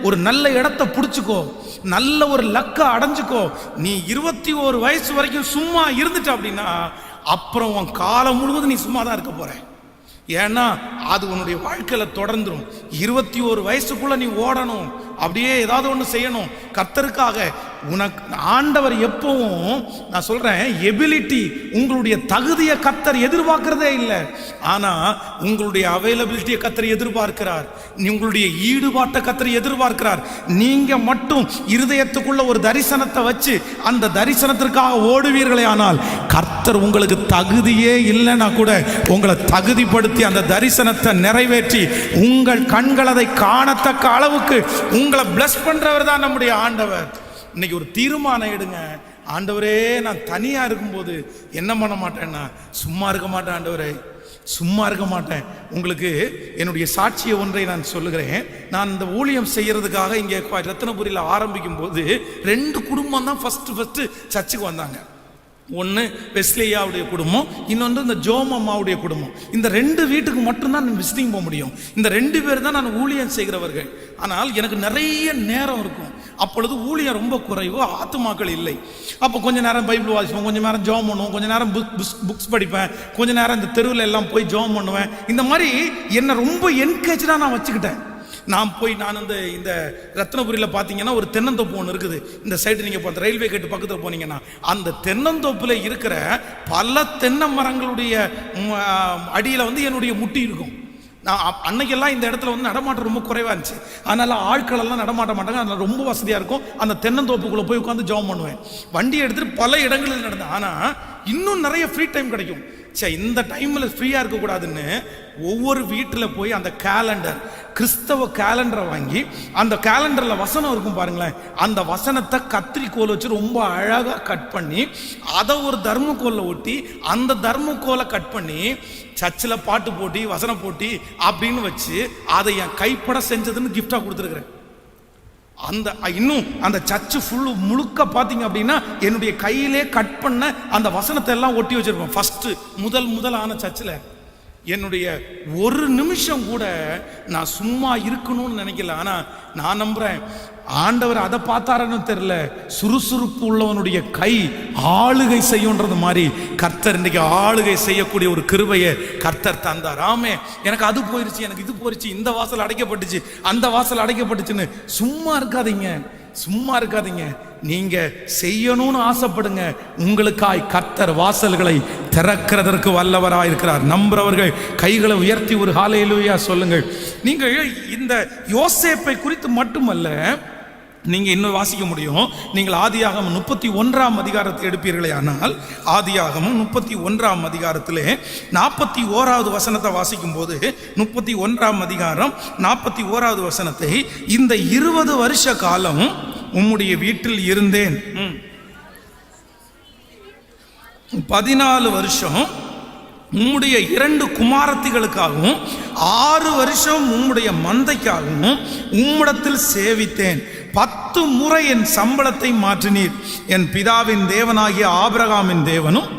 ஒரு நல்ல இடத்தை பிடிச்சுக்கோ, நல்ல ஒரு லக்க அடைஞ்சுக்கோ. நீ 21 வயசு வரைக்கும் சும்மா இருந்துட்ட அப்படின்னா அப்புறம் உன் காலம் முழுவதும் நீ சும்மா தான் இருக்க போற. ஏன்னா அது உன்னுடைய வாழ்க்கையில தொடர்ந்துடும். 21 வயசுக்குள்ள நீ ஓடணும், அப்படியே ஏதாவது ஒன்று செய்யணும் கர்த்தருக்காக. உனக்கு ஆண்டவர் எப்பவும், நான் சொல்றேன், எபிலிட்டி, உங்களுடைய தகுதியை கர்த்தர் எதிர்பார்க்கிறதே இல்லை. ஆனா உங்களுடைய அவைலபிலிட்டியை கர்த்தர் எதிர்பார்க்கிறார். உங்களுடைய ஈடுபாட்டை கர்த்தர் எதிர்பார்க்கிறார். நீங்க மட்டும் இருதயத்துக்குள்ள ஒரு தரிசனத்தை வச்சு அந்த தரிசனத்திற்காக ஓடுவீர்களே, ஆனால் கர்த்தர் உங்களுக்கு தகுதியே இல்லைன்னா கூட உங்களை தகுதிப்படுத்தி அந்த தரிசனத்தை நிறைவேற்றி உங்கள் கண்கள் அதை காணத்தக்க அளவுக்கு உங்களை பிளஸ் பண்றவர் தான் நம்முடைய ஆண்டவர். இன்னைக்கு ஒரு தீர்மானம் எடுங்க. ஆண்டவரே, நான் தனியா இருக்கும்போது என்ன பண்ண மாட்டேன்னா, சும்மா இருக்க மாட்டேன் ஆண்டவரே, சும்மா இருக்க மாட்டேன். உங்களுக்கு என்னுடைய சாட்சியை ஒன்றை நான் சொல்லுகிறேன். நான் இந்த ஊழியம் செய்யறதுக்காக இங்கே ரத்தினபுரியில் ஆரம்பிக்கும் போது 2 குடும்பம் தான் ஃபர்ஸ்ட் சர்ச்சுக்கு வந்தாங்க. ஒன்று வெஸ்லியாவுடைய குடும்பம், இன்னொன்று இந்த ஜோம் அம்மாவுடைய குடும்பம். இந்த 2 வீட்டுக்கு மட்டும்தான் நான் விசிட்டிங் போக முடியும். இந்த 2 பேர் தான் நான் ஊழியம் செய்கிறவர்கள். ஆனால் எனக்கு நிறைய நேரம் இருக்கும். அப்பொழுது ஊழியம் ரொம்ப குறைவு, ஆத்துமாக்கள் இல்லை. அப்போ கொஞ்ச நேரம் பைபிள் வாசிப்போம், கொஞ்சம் நேரம் ஜோம் பண்ணுவோம், கொஞ்ச நேரம் புக்ஸ் படிப்பேன், கொஞ்ச நேரம் இந்த தெருவில் எல்லாம் போய் ஜோம் பண்ணுவேன். இந்த மாதிரி என்னை ரொம்ப என்கேஜாக நான் வச்சுக்கிட்டேன். நான் இந்த ரத்னபுரியில் பார்த்தீங்கன்னா ஒரு தென்னந்தோப்பு ஒன்று இருக்குது. இந்த சைடு நீங்கள் பார்த்து ரயில்வே கேட்டு பக்கத்தில் போனீங்கன்னா அந்த தென்னந்தோப்பில் இருக்கிற பல தென்னை மரங்களுடைய அடியில் என்னுடைய முட்டி இருக்கும். நான் அன்னைக்கெல்லாம் இந்த இடத்துல நடமாட்டம் ரொம்ப குறைவாக இருந்துச்சு. அதனால ஆட்கள் எல்லாம் நடமாட்ட மாட்டாங்க. அதனால ரொம்ப வசதியாக இருக்கும். அந்த தென்னந்தோப்புக்குள்ளே போய் உட்காந்து ஜாம் பண்ணுவேன். வண்டியை எடுத்துகிட்டு பல இடங்களில் நடந்தேன். ஆனால் இன்னும் நிறைய ஃப்ரீ டைம் கிடைக்கும். சரி, இந்த டைமில் ஃப்ரீயாக இருக்கக்கூடாதுன்னு ஒவ்வொரு வீட்டில் போய் அந்த கேலண்டர், கிறிஸ்தவ கேலண்டரை வாங்கி அந்த கேலண்டரில் வசனம் இருக்கும் பாருங்களேன், அந்த வசனத்தை கத்திரிக்கோல் வச்சு ரொம்ப அழகாக கட் பண்ணி அதை ஒரு தர்மக்கோலில் ஒட்டி அந்த தர்மக்கோலை கட் பண்ணி சர்ச்சில் பாட்டு போட்டி, வசன போட்டி அப்படின்னு வச்சு அதை என் கைப்பட செஞ்சதுன்னு கிஃப்டாக கொடுத்துருக்குறேன். இன்னும் அந்த சர்ச்சு முழுக்க பார்த்தீங்க அப்படின்னா என்னுடைய கையிலே கட் பண்ண அந்த வசனத்தை எல்லாம் ஒட்டி வச்சிருப்பேன். ஃபர்ஸ்ட் முதல் ஆன சர்ச்சில் என்னுடைய ஒரு நிமிஷம் கூட நான் சும்மா இருக்கணும்னு நினைக்கல. ஆனால் நான் நம்புறேன், ஆண்டவர் அதை பார்த்தாரன்னு தெரியல, சுறுசுறுப்பு உள்ளவனுடைய கை ஆளுகை செய்யும்ன்றது மாதிரி கர்த்தர் இன்னைக்கு ஆளுகை செய்யக்கூடிய ஒரு கிருபையை கர்த்தர் தந்தார். ஆமே, எனக்கு அது போயிருச்சு, எனக்கு இது போயிருச்சு, இந்த வாசல் அடைக்கப்பட்டுச்சு, அந்த வாசல் அடைக்கப்பட்டுச்சுன்னு சும்மா இருக்காதீங்க. நீங்க செய்யணும்னு ஆசைப்படுங்க. உங்களுக்காய் கர்த்தர் வாசல்களை திறக்கிறதற்கு வல்லவராய் இருக்கிறார். நம்புறவர்கள் கைகளை உயர்த்தி ஒரு ஹல்லேலூயா சொல்லுங்கள். நீங்கள் இந்த யோசேப்பை குறித்து மட்டுமல்ல, நீங்க இன்னும் வாசிக்க முடியும். நீங்கள் ஆதியாகமம் 31ஆம் அதிகாரத்தை எடுப்பீர்களே ஆனால், ஆதியாகமம் 31ஆம் அதிகாரத்திலே 41வது வசனத்தை வாசிக்கும் போது, 31ஆம் அதிகாரம் 41வது வசனத்தை, இந்த 20 வருஷ காலம் உம்முடைய வீட்டில் இருந்தேன், 14 வருஷம் உம்முடைய 2 குமாரத்திகளுக்காகவும் 6 வருஷம் உம்முடைய மந்தைக்காகவும் உம்மிடத்தில் சேவித்தேன். 10 முறை என் சம்பளத்தை மாற்றினீர். என் பிதாவின் தேவனாகிய ஆபிரகாமின் தேவனும்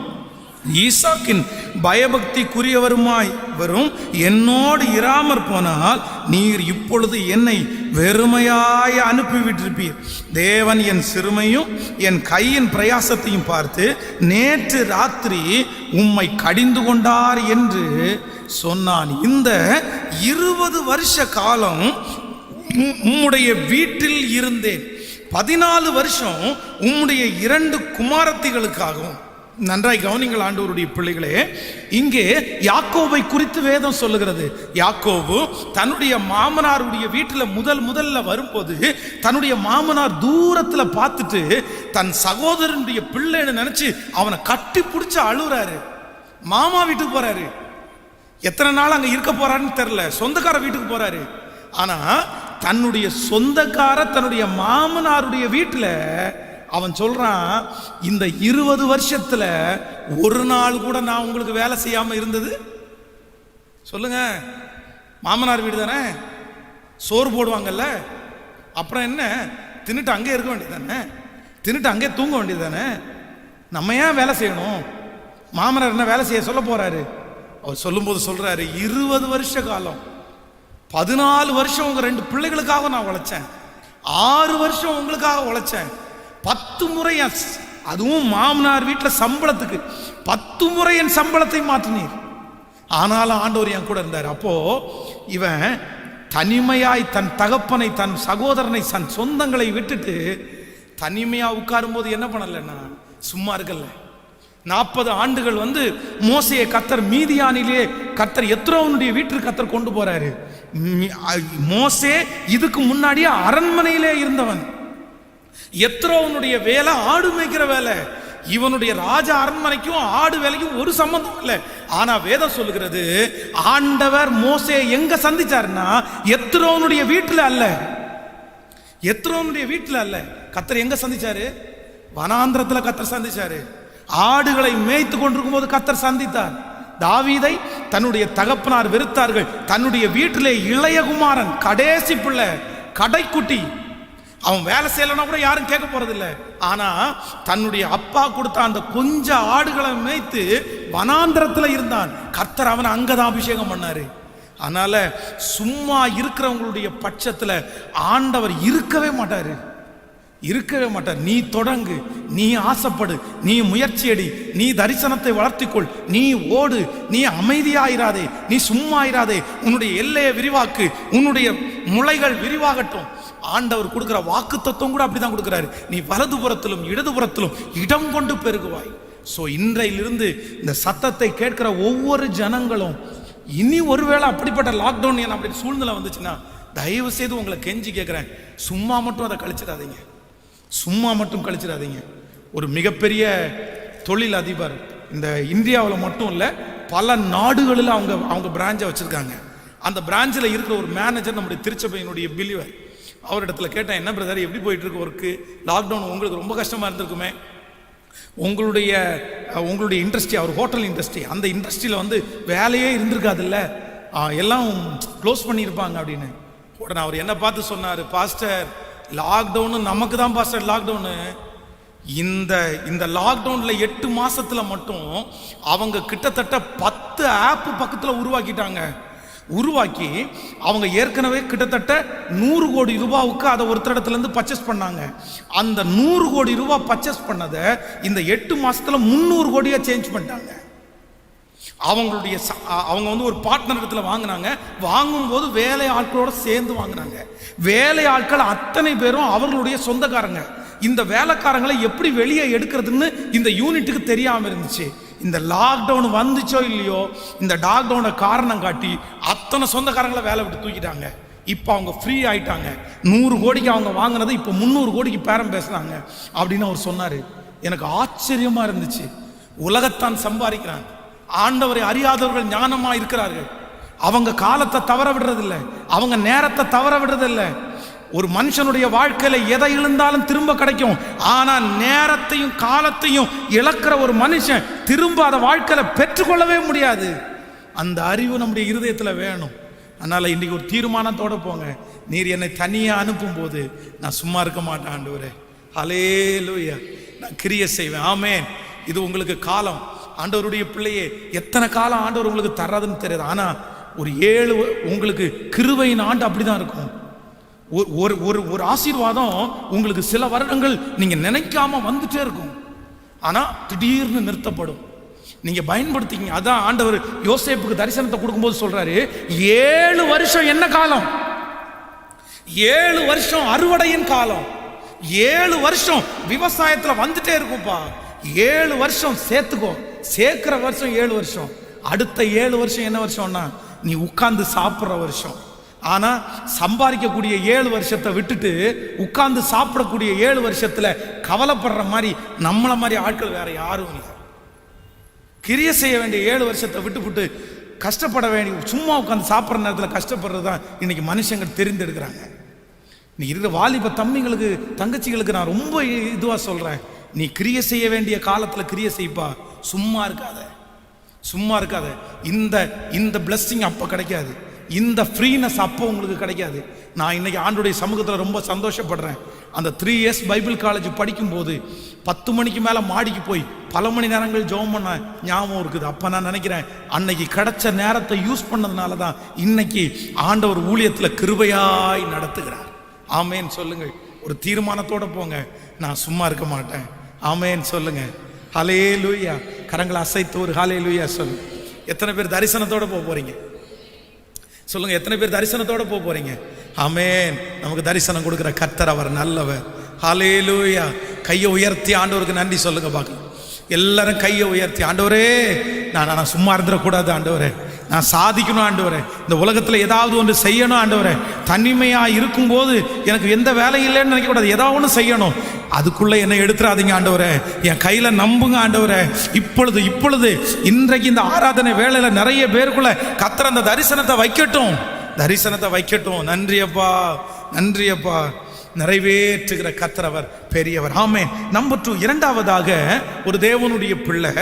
ஈசாக்கின் பயபக்திக்குரியவருமாய் வரும் என்னோடு இராமற் போனால் நீர் இப்பொழுது என்னை வெறுமையாய் அனுப்பிவிட்டிருப்பீர். தேவன் என் சிறுமையும் என் கையின் பிரயாசத்தையும் பார்த்து நேற்று ராத்திரி உம்மை கடிந்து கொண்டார் என்று சொன்னான். இந்த 20 வருஷ காலம் உம்முடைய வீட்டில் இருந்தேன். 14 வருஷம் உம்முடைய 2 குமாரத்திகளுக்காகவும். நன்றாய் கவனிங்கள் ஆண்டவருடைய பிள்ளைகளே, இங்கே யாக்கோபை குறித்து வேதம் சொல்லுகிறது. யாக்கோபு தன்னுடைய மாமனாருடைய வீட்டில் முதல்ல வரும்போது தன்னுடைய மாமனார் தூரத்துல பார்த்துட்டு தன் சகோதரனுடைய பிள்ளைன்னு நினைச்சு அவனை கட்டி பிடிச்சு அழுறாரு. மாமா வீட்டுக்கு போறாரு. எத்தனை நாள் அங்க இருக்க போறாருன்னு தெரியல, சொந்தக்கார வீட்டுக்கு போறாரு. ஆனா தன்னுடைய சொந்தக்கார தன்னுடைய மாமனாருடைய வீட்டில் அவன் சொல்றான், இந்த 20 வருஷத்துல ஒரு நாள் கூட நான் உங்களுக்கு வேலை செய்யாம இருந்தது சொல்லுங்க. மாமனார் வீடு தானே, சோறு போடுவாங்கல்ல, அப்புறம் என்ன, தின்னுட்டு அங்கே இருக்க வேண்டியது தானே, தின்னுட்டு அங்கே தூங்க வேண்டியது தானே, நம்ம ஏன் வேலை செய்யணும்? மாமனார் என்ன வேலை செய்ய சொல்ல போறாரு? அவர் சொல்லும்போது சொல்றாரு, 20 வருஷ காலம், 14 வருஷம் உங்க 2 பிள்ளைகளுக்காக நான் உழைச்சேன், 6 வருஷம் உங்களுக்காக உழைச்சேன், 10 முறை அதுவும் மாமனார் வீட்டில் சம்பளத்துக்கு 10 முறை என் சம்பளத்தை மாற்றினீர், ஆனாலும் ஆண்டவர் என் கூட இருந்தார். அப்போ இவன் தனிமையாய் தன் தகப்பனை, தன் சகோதரனை, தன் சொந்தங்களை விட்டுட்டு தனிமையா உட்காரும் போது என்ன பண்ணலன்னா சும்மா இருக்கல. 40 ஆண்டுகள் மோசையை கர்த்தர் மீதியானிலே கர்த்தர் எத்ரோவனுடைய வீட்டிற்கு கர்த்தர் கொண்டு போறாரு. மோசே இதுக்கு முன்னாடியே அரண்மனையிலே இருந்தவன். எத்ரோவனுடைய வேலை ஆடு மேய்க்கிற வேலை. இவனுடைய ராஜ அரண்மனைக்கும் ஆடு வேலைக்கும் ஒரு சம்பந்தம் இல்லை. ஆனா வேதம் சொல்லுகிறது, ஆண்டவர் மோசே எங்க சந்திச்சாருன்னா எத்ரோவனுடைய வீட்டுல அல்ல. எத்ரோவனுடைய வீட்டுல அல்ல, கர்த்தர் எங்க சந்திச்சாரு? வனாந்திரத்துல கர்த்தர் சந்திச்சாரு. ஆடுகளை மேய்த்து கொண்டிருக்கும் போது கர்த்தர் சந்தித்தார். தாவீதை தன்னுடைய தகப்பனார் வெறுத்தார்கள். தன்னுடைய வீட்டிலே இளையகுமாரன், கடைசி பிள்ளை, கடைக்குட்டி, அவன் வேலை செய்யலன்னா கூட யாரும் கேட்க போறதில்லை. ஆனா தன்னுடைய அப்பா கொடுத்த அந்த கொஞ்ச ஆடுகளை மேய்த்து வனாந்திரத்துல இருந்தான். கர்த்தர் அவனை அங்கதான் அபிஷேகம் பண்ணாரு. அதனால சும்மா இருக்கிறவங்களுடைய பட்சத்துல ஆண்டவர் இருக்கவே மாட்டாரு, இருக்கவே மாட்டார். நீ தொடங்கு, நீ ஆசைப்படு, நீ முயற்சி எடி, நீ தரிசனத்தை வளர்த்திக்கொள், நீ ஓடு, நீ அமைதியாயிராதே, நீ சும்மா இராதே, உன்னுடைய எல்லையை விரிவாக்கு, உன்னுடைய முளைகள் விரிவாகட்டும். ஆண்டவர் கொடுக்கிற வாக்கு தத்துவம் கூட அப்படிதான் கொடுக்கிறாரு. நீ வலதுபுறத்திலும் இடதுபுறத்திலும் இடம் கொண்டு பெருகுவாய். ஸோ இன்றையிலிருந்து இந்த சத்தத்தை கேட்கிற ஒவ்வொரு ஜனங்களும், இனி ஒருவேளை அப்படிப்பட்ட லாக்டவுன் அப்படி சூழ்நிலை வந்துச்சுன்னா தயவு செய்து உங்களை கெஞ்சி கேட்குறேன், சும்மா மட்டும் அதை கழிச்சிடாதீங்க, சும்மா மட்டும் கழிச்சிடாதீங்க. ஒரு மிகப்பெரிய தொழில் அதிபர், இந்த இந்தியாவில் மட்டும் இல்லை பல நாடுகளில் அவங்க பிரான்ச்சை வச்சுருக்காங்க. அந்த பிரான்ச்சில் இருக்கிற ஒரு மேனேஜர் நம்முடைய திருச்சபையினுடைய பிலிவர். அவரிடத்துல கேட்டேன், என்ன பிரதர் எப்படி போயிட்டு இருக்கு ஒர்க்கு? லாக்டவுன் உங்களுக்கு ரொம்ப கஷ்டமாக இருந்திருக்குமே, உங்களுடைய இண்டஸ்ட்ரி, அவர் ஹோட்டல் இண்டஸ்ட்ரி, அந்த இண்டஸ்ட்ரியில் வேலையே இருந்திருக்காதுல்ல, எல்லாம் க்ளோஸ் பண்ணியிருப்பாங்க அப்படின்னு. உடனே அவர் என்ன பார்த்து சொன்னார், பாஸ்டர் லாக்டவுனு நமக்கு தான் பாஸ்டர் லாக்டவுனு. இந்த லாக்டவுன்ல 8 மாசத்துல மட்டும் அவங்க கிட்டத்தட்ட 10 ஆப் பக்கத்தில் உருவாக்கி அவங்க ஏற்கனவே கிட்டத்தட்ட 100 கோடி ரூபாவுக்கு அதை ஒருத்தரிடத்துல இருந்து பர்ச்சேஸ் பண்ணாங்க. அந்த 100 கோடி ரூபாய் பர்ச்சேஸ் பண்ணதை இந்த 8 மாசத்துல 300 கோடியா சேஞ்ச் பண்ணிட்டாங்க. அவங்க ஒரு பார்ட்னர் இடத்துல வாங்கினாங்க. வாங்கும்போது வேலை ஆட்களோட சேர்ந்து வாங்கினாங்க. வேலை ஆட்கள் அத்தனை பேரும் அவர்களுடைய சொந்தக்காரங்க. இந்த வேலைக்காரங்களை எப்படி வெளியே எடுக்கிறதுன்னு இந்த யூனிட்டுக்கு தெரியாம இருந்துச்சு. இந்த லாக்டவுன் வந்துச்சோ இல்லையோ, இந்த லாக்டவுனை காரணம் காட்டி அத்தனை சொந்தக்காரங்களை வேலை விட்டு தூக்கிட்டாங்க. இப்போ அவங்க ஃப்ரீ ஆயிட்டாங்க. 100 கோடிக்கு அவங்க வாங்கினது இப்போ 300 கோடிக்கு பேரம் பேசுறாங்க அப்படின்னு அவர் சொன்னாரு. எனக்கு ஆச்சரியமா இருந்துச்சு. உலகத்தான் சம்பாதிக்கிறான், ஆண்டவரை அறியாதவர்கள் ஞானமா இருக்கிறார்கள். அவங்க காலத்தை தவற விடுறதில்லை, அவங்க நேரத்தை தவற விடுறதில்லை. ஒரு மனுஷனுடைய வாழ்க்கையில எதை இழந்தாலும் திரும்ப கிடைக்கும். ஆனா நேரத்தையும் காலத்தையும் இழக்கிற ஒரு மனுஷன் திரும்ப அதை வாழ்க்கையில பெற்றுக்கொள்ளவே முடியாது. அந்த அறிவு நம்முடைய இருதயத்துல வேணும். அதனால இன்னைக்கு ஒரு தீர்மானத்தோட போங்க, நீர் என்னை தனியா அனுப்பும் போது நான் சும்மா இருக்க மாட்டேன் ஆண்டவரே, ஹல்லேலூயா, நான் கிரியை செய்வேன். ஆமென். இது உங்களுக்கு காலம், ஆண்டவருடைய பிள்ளையே, எத்தனை காலம் ஆண்டவர் உங்களுக்கு தர்றதுன்னு தெரியாது. ஆனா ஒரு 7 உங்களுக்கு கிருபையின் ஆண்டு அப்படிதான் இருக்கும். ஒரு ஆசீர்வாதம் உங்களுக்கு சில வருடங்கள் நீங்க நினைக்காம வந்துட்டே இருக்கும். ஆனா திடீர்னு நிறுத்தப்படும். நீங்க பயன்படுத்திங்க. அதான் ஆண்டவர் யோசேப்புக்கு தரிசனத்தை கொடுக்கும்போது சொல்றாரு, 7 வருஷம் என்ன காலம்? 7 வருஷம் அறுவடையின் காலம். 7 வருஷம் விவசாயத்துல வந்துட்டே இருக்கும்பா. 7 வருஷம் சேர்த்துக்கோ. சேர்க்கிற வருஷம் 7 வருஷம். அடுத்த 7 வருஷம் என்ன வருஷம்னா நீ உட்கார்ந்து சாப்பிட்ற வருஷம். ஆனா சம்பாதிக்கக்கூடிய 7 வருஷத்தை விட்டுட்டு உட்கார்ந்து சாப்பிடக்கூடிய 7 வருஷத்துல கவலைப்படுற மாதிரி நம்மள மாதிரி ஆட்கள் வேற யாரும் இல்லை. கிரியை செய்ய வேண்டிய 7 வருஷத்தை விட்டு கஷ்டப்பட வேண்டிய, சும்மா உட்காந்து சாப்பிட்ற நேரத்தில் கஷ்டப்படுறது தான் இன்னைக்கு மனுஷங்க தெரிந்தெடுக்கிறாங்க. நீ இருக்கிற வாலிப தம்பிங்களுக்கு தங்கச்சிகளுக்கு நான் ரொம்ப இதுவா சொல்றேன், நீ கிரியை செய்ய வேண்டிய காலத்துல கிரியை செய்ப்பா. சும்மா இருக்காத, சும்மா இருக்காத. இந்த பிளெஸிங் அப்ப கிடைக்காது, இந்த ஃப்ரீனஸ் அப்போ உங்களுக்கு கிடைக்காது. நான் இன்னைக்கு ஆண்டுடைய சமூகத்தில் ரொம்ப சந்தோஷப்படுறேன். அந்த 3 years பைபிள் காலேஜ் படிக்கும்போது 10 மணிக்கு மேலே மாடிக்கு போய் பல மணி நேரங்கள் ஜெபம் பண்ண ஞாபகம் இருக்குது. அப்போ நான் நினைக்கிறேன், அன்னைக்கு கிடைச்ச நேரத்தை யூஸ் பண்ணதுனால தான் இன்னைக்கு ஆண்டவர் ஊழியத்தில் கிருபையாய் நடத்துகிறார். ஆமேன் சொல்லுங்கள். ஒரு தீர்மானத்தோட போங்க, நான் சும்மா இருக்க மாட்டேன். ஆமேன் சொல்லுங்க. ஹல்லேலூயா. கரங்களை அசைத்து ஒரு ஹல்லேலூயா சொல்லு. எத்தனை பேர் தரிசனத்தோட போக போறீங்க சொல்லுங்க? எத்தனை பேர் தரிசனத்தோட போக போறீங்க? ஆமென். நமக்கு தரிசனம் கொடுக்கிற கர்த்தர் அவர் நல்லவர். ஹல்லேலூயா. கையை உயர்த்தி ஆண்டவருக்கு நன்றி சொல்லுங்க பார்க்கலாம். எல்லாரும் கையை உயர்த்தி, ஆண்டவரே நான் சும்மா இருந்துடக்கூடாது, ஆண்டவரே நான் சாதிக்கணும், ஆண்டவரே இந்த உலகத்தில் ஏதாவது ஒன்று செய்யணும், ஆண்டவரே தனிமையாக இருக்கும்போது எனக்கு எந்த வேலையும் இல்லைன்னு நினைக்கக்கூடாது, ஏதாவது ஒன்று செய்யணும். அதுக்குள்ளே என்னை எடுத்துறாதீங்க ஆண்டவரே, என் கையில் நம்புங்க ஆண்டவரே. இப்பொழுது இன்றைக்கு இந்த ஆராதனை வேளையில் நிறைய பேருக்குள்ள கர்த்தர் அந்த தரிசனத்தை வைக்கட்டும். நன்றியப்பா, நன்றியப்பா. நிறைவேற்றுகிற கர்த்தர் அவர் பெரியவர். ஆமென். நம்பர் 2, இரண்டாவதாக ஒரு தேவனுடைய பிள்ளை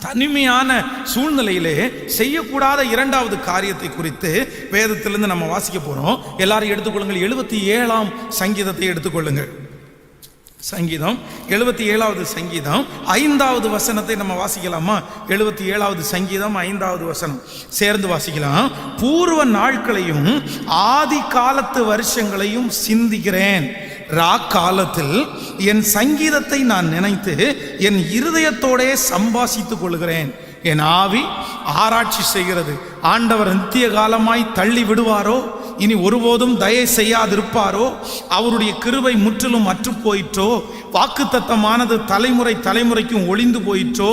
தனிமையான சூழ்நிலையிலே செய்யக்கூடாத இரண்டாவது காரியத்தை குறித்து வேதத்திலிருந்து நம்ம வாசிக்க போறோம். எல்லாரும் எடுத்துக்கொள்ளுங்கள். 77ஆம் சங்கீதத்தை எடுத்துக்கொள்ளுங்கள். சங்கீதம் 77வது சங்கீதம் 5வது வசனத்தை நம்ம வாசிக்கலாமா? 77வது சங்கீதம் 5வது வசனம் சேர்ந்து வாசிக்கலாம். பூர்வ நாட்களையும் ஆதி காலத்து வருஷங்களையும் சிந்திக்கிறேன். காலத்தில் என் சங்கீதத்தை நான் நினைத்து என் இருதயத்தோடே சம்பாசித்துக் கொள்கிறேன். என் ஆவி ஆராய்ச்சி செய்கிறது, ஆண்டவர் நித்திய காலமாய் தள்ளி விடுவாரோ, இனி ஒருபோதும் தயை செய்யாதிருப்பாரோ, அவருடைய கிருபை முற்றிலும் அற்று போயிற்றோ, வாக்குத்தத்தமானது தலைமுறை தலைமுறைக்கும் ஒளிந்து போயிற்றோ,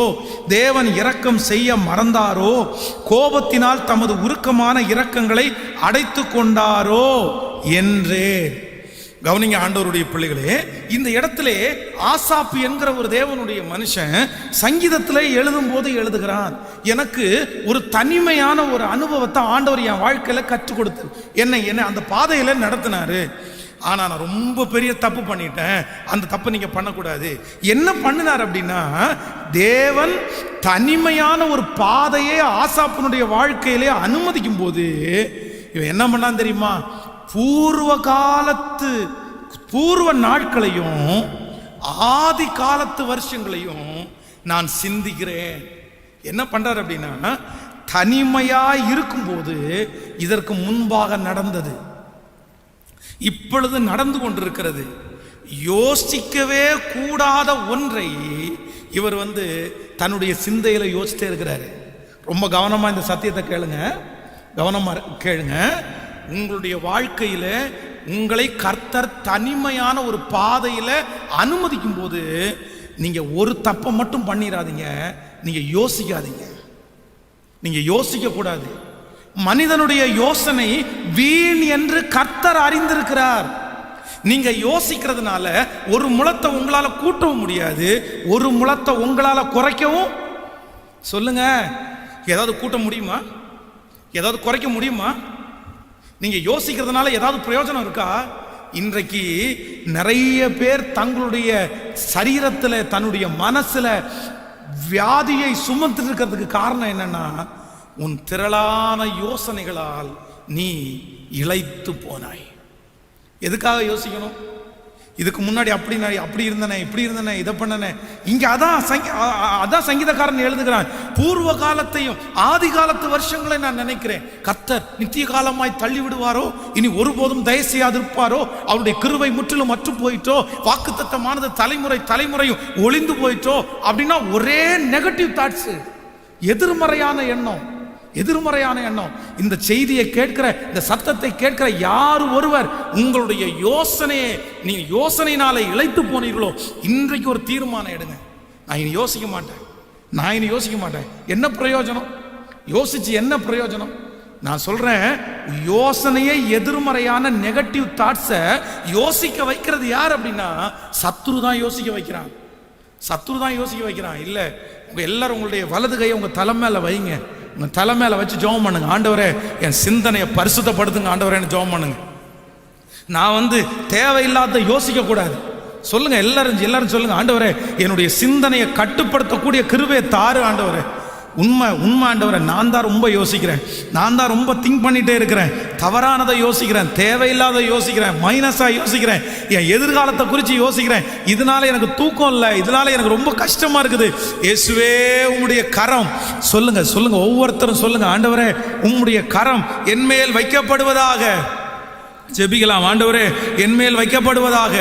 தேவன் இரக்கம் செய்ய மறந்தாரோ, கோபத்தினால் தமது உருக்கமான இரக்கங்களை அடைத்து கொண்டாரோ என்றே. கவனிங்க ஆண்டவருடைய பிள்ளைகளே, இந்த இடத்துல ஆசாப்பு என்கிற ஒரு தேவனுடைய மனுஷன் சங்கீதத்திலே எழுதும் போது எழுதுகிறான், எனக்கு ஒரு தனிமையான ஒரு அனுபவத்தை ஆண்டவர் என் வாழ்க்கையில கற்றுக் கொடுத்து என்னை அந்த பாதையில நடத்தினாரு. ஆனா நான் ரொம்ப பெரிய தப்பு பண்ணிட்டேன், அந்த தப்பை நீங்க பண்ணக்கூடாது. என்ன பண்ணினார் அப்படின்னா, தேவன் தனிமையான ஒரு பாதையை ஆசாப்பினுடைய வாழ்க்கையிலே அனுமதிக்கும் போது இவன் என்ன பண்ணான் தெரியுமா? பூர்வ நாட்களையும் ஆதி காலத்து வருஷங்களையும் நான் சிந்திக்கிறேன். என்ன பண்றார் அப்படின்னா, தனிமையாய் இருக்கும்போது இதற்கு முன்பாக நடந்தது, இப்பொழுது நடந்து கொண்டிருக்கிறது, யோசிக்கவே கூடாத ஒன்றை இவர் தன்னுடைய சிந்தையில யோசித்தே இருக்கிறாரு. ரொம்ப கவனமா இந்த சத்தியத்தை கேளுங்க, கவனமா கேளுங்க. உங்களுடைய வாழ்க்கையில உங்களை கர்த்தர் தனிமையான ஒரு பாதையில அனுமதிக்கும் போது நீங்க ஒரு தப்பை மட்டும் பண்ணிடாதீங்க, நீங்க யோசிக்காதீங்க, நீங்க யோசிக்க கூடாது. மனிதனுடைய யோசனை வீண் என்று கர்த்தர் அறிந்திருக்கிறார். நீங்க யோசிக்கிறதுனால ஒரு முழத்தை உங்களால கூட்டவும் முடியாது, ஒரு முழத்தை உங்களால குறைக்கவும், சொல்லுங்க, ஏதாவது கூட்ட முடியுமா? ஏதாவது குறைக்க முடியுமா? நீங்க யோசிக்கிறதுனால ஏதாவது பிரயோஜனம் இருக்கா? இன்றைக்கு நிறைய பேர் தங்களுடைய சரீரத்தில் தன்னுடைய மனசுல வியாதியை சுமந்து இருக்கிறதுக்கு காரணம் என்னன்னா, உன் திரளான யோசனைகளால் நீ இளைத்து போனாய். எதுக்காக யோசிக்கணும்? இதுக்கு முன்னாடி அப்படி இருந்தனே, இப்படி இருந்தனே, இதை பண்ணனே. இங்க அதான் சங்கீதக்காரன் எழுதுகிறான், பூர்வ காலத்தையும் ஆதி காலத்து வருஷங்களை நான் நினைக்கிறேன். கர்த்தர் நித்திய காலமாய் தள்ளி விடுவாரோ, இனி ஒருபோதும் தயை செய்யாதிருப்பாரோ, அவருடைய கிருபை முற்றிலும் அற்று போயிட்டோ, வாக்குத்தத்தமானது தலைமுறை தலைமுறையும் ஒளிந்து போயிட்டோ அப்படின்னா ஒரே நெகட்டிவ் தாட்ஸ், எதிர்மறையான எண்ணம். இந்த செய்தியை கேட்கிற, இந்த சத்தத்தை கேட்கிற யார் ஒருவர் உங்களுடைய யோசனையை நீங்க யோசனையினால இளைத்து போனீர்களோ, இன்றைக்கு ஒரு தீர்மானம் எடுங்க. நான் இனி யோசிக்க மாட்டேன். என்ன பிரயோஜனம்? யோசிச்சு என்ன பிரயோஜனம்? நான் சொல்றேன், யோசனையை எதிர்மறையான நெகட்டிவ் தாட்ஸை யோசிக்க வைக்கிறது யார் அப்படின்னா, சத்துரு தான் யோசிக்க வைக்கிறான். இல்ல, உங்க எல்லாரும் உங்களுடைய வலது கையை உங்க தலை மேல வைங்க, உங்க தலை மேல வச்சு ஜெபம் பண்ணுங்க. ஆண்டவரே என் சிந்தனையை பரிசுத்தப்படுத்துங்க, ஆண்டவரே ஜெபம் பண்ணுங்க. நான் தேவையில்லாத யோசிக்க கூடாது. சொல்லுங்க, எல்லாரும் சொல்லுங்க, ஆண்டவரே என்னுடைய சிந்தனையை கட்டுப்படுத்தக்கூடிய கிருபையை தாரு ஆண்டவரே. உண்மை ஆண்டவரே, நான் தான் ரொம்ப யோசிக்கிறேன், நான் தான் ரொம்ப திங்க் பண்ணிட்டே இருக்கிறேன், தவறானதை யோசிக்கிறேன், தேவையில்லாத யோசிக்கிறேன், மைனஸா யோசிக்கிறேன், என் எதிர்காலத்தை குறித்து யோசிக்கிறேன், இதனால எனக்கு தூக்கம் இல்லை, இதனால எனக்கு ரொம்ப கஷ்டமா இருக்குது. இயேசுவே உம்முடைய கரம், சொல்லுங்க ஒவ்வொருத்தரும் சொல்லுங்க, ஆண்டவரே உம்முடைய கரம் என்மேல் வைக்கப்படுவதாக. ஜெபிக்கலாம், ஆண்டவரே என்மேல் வைக்கப்படுவதாக,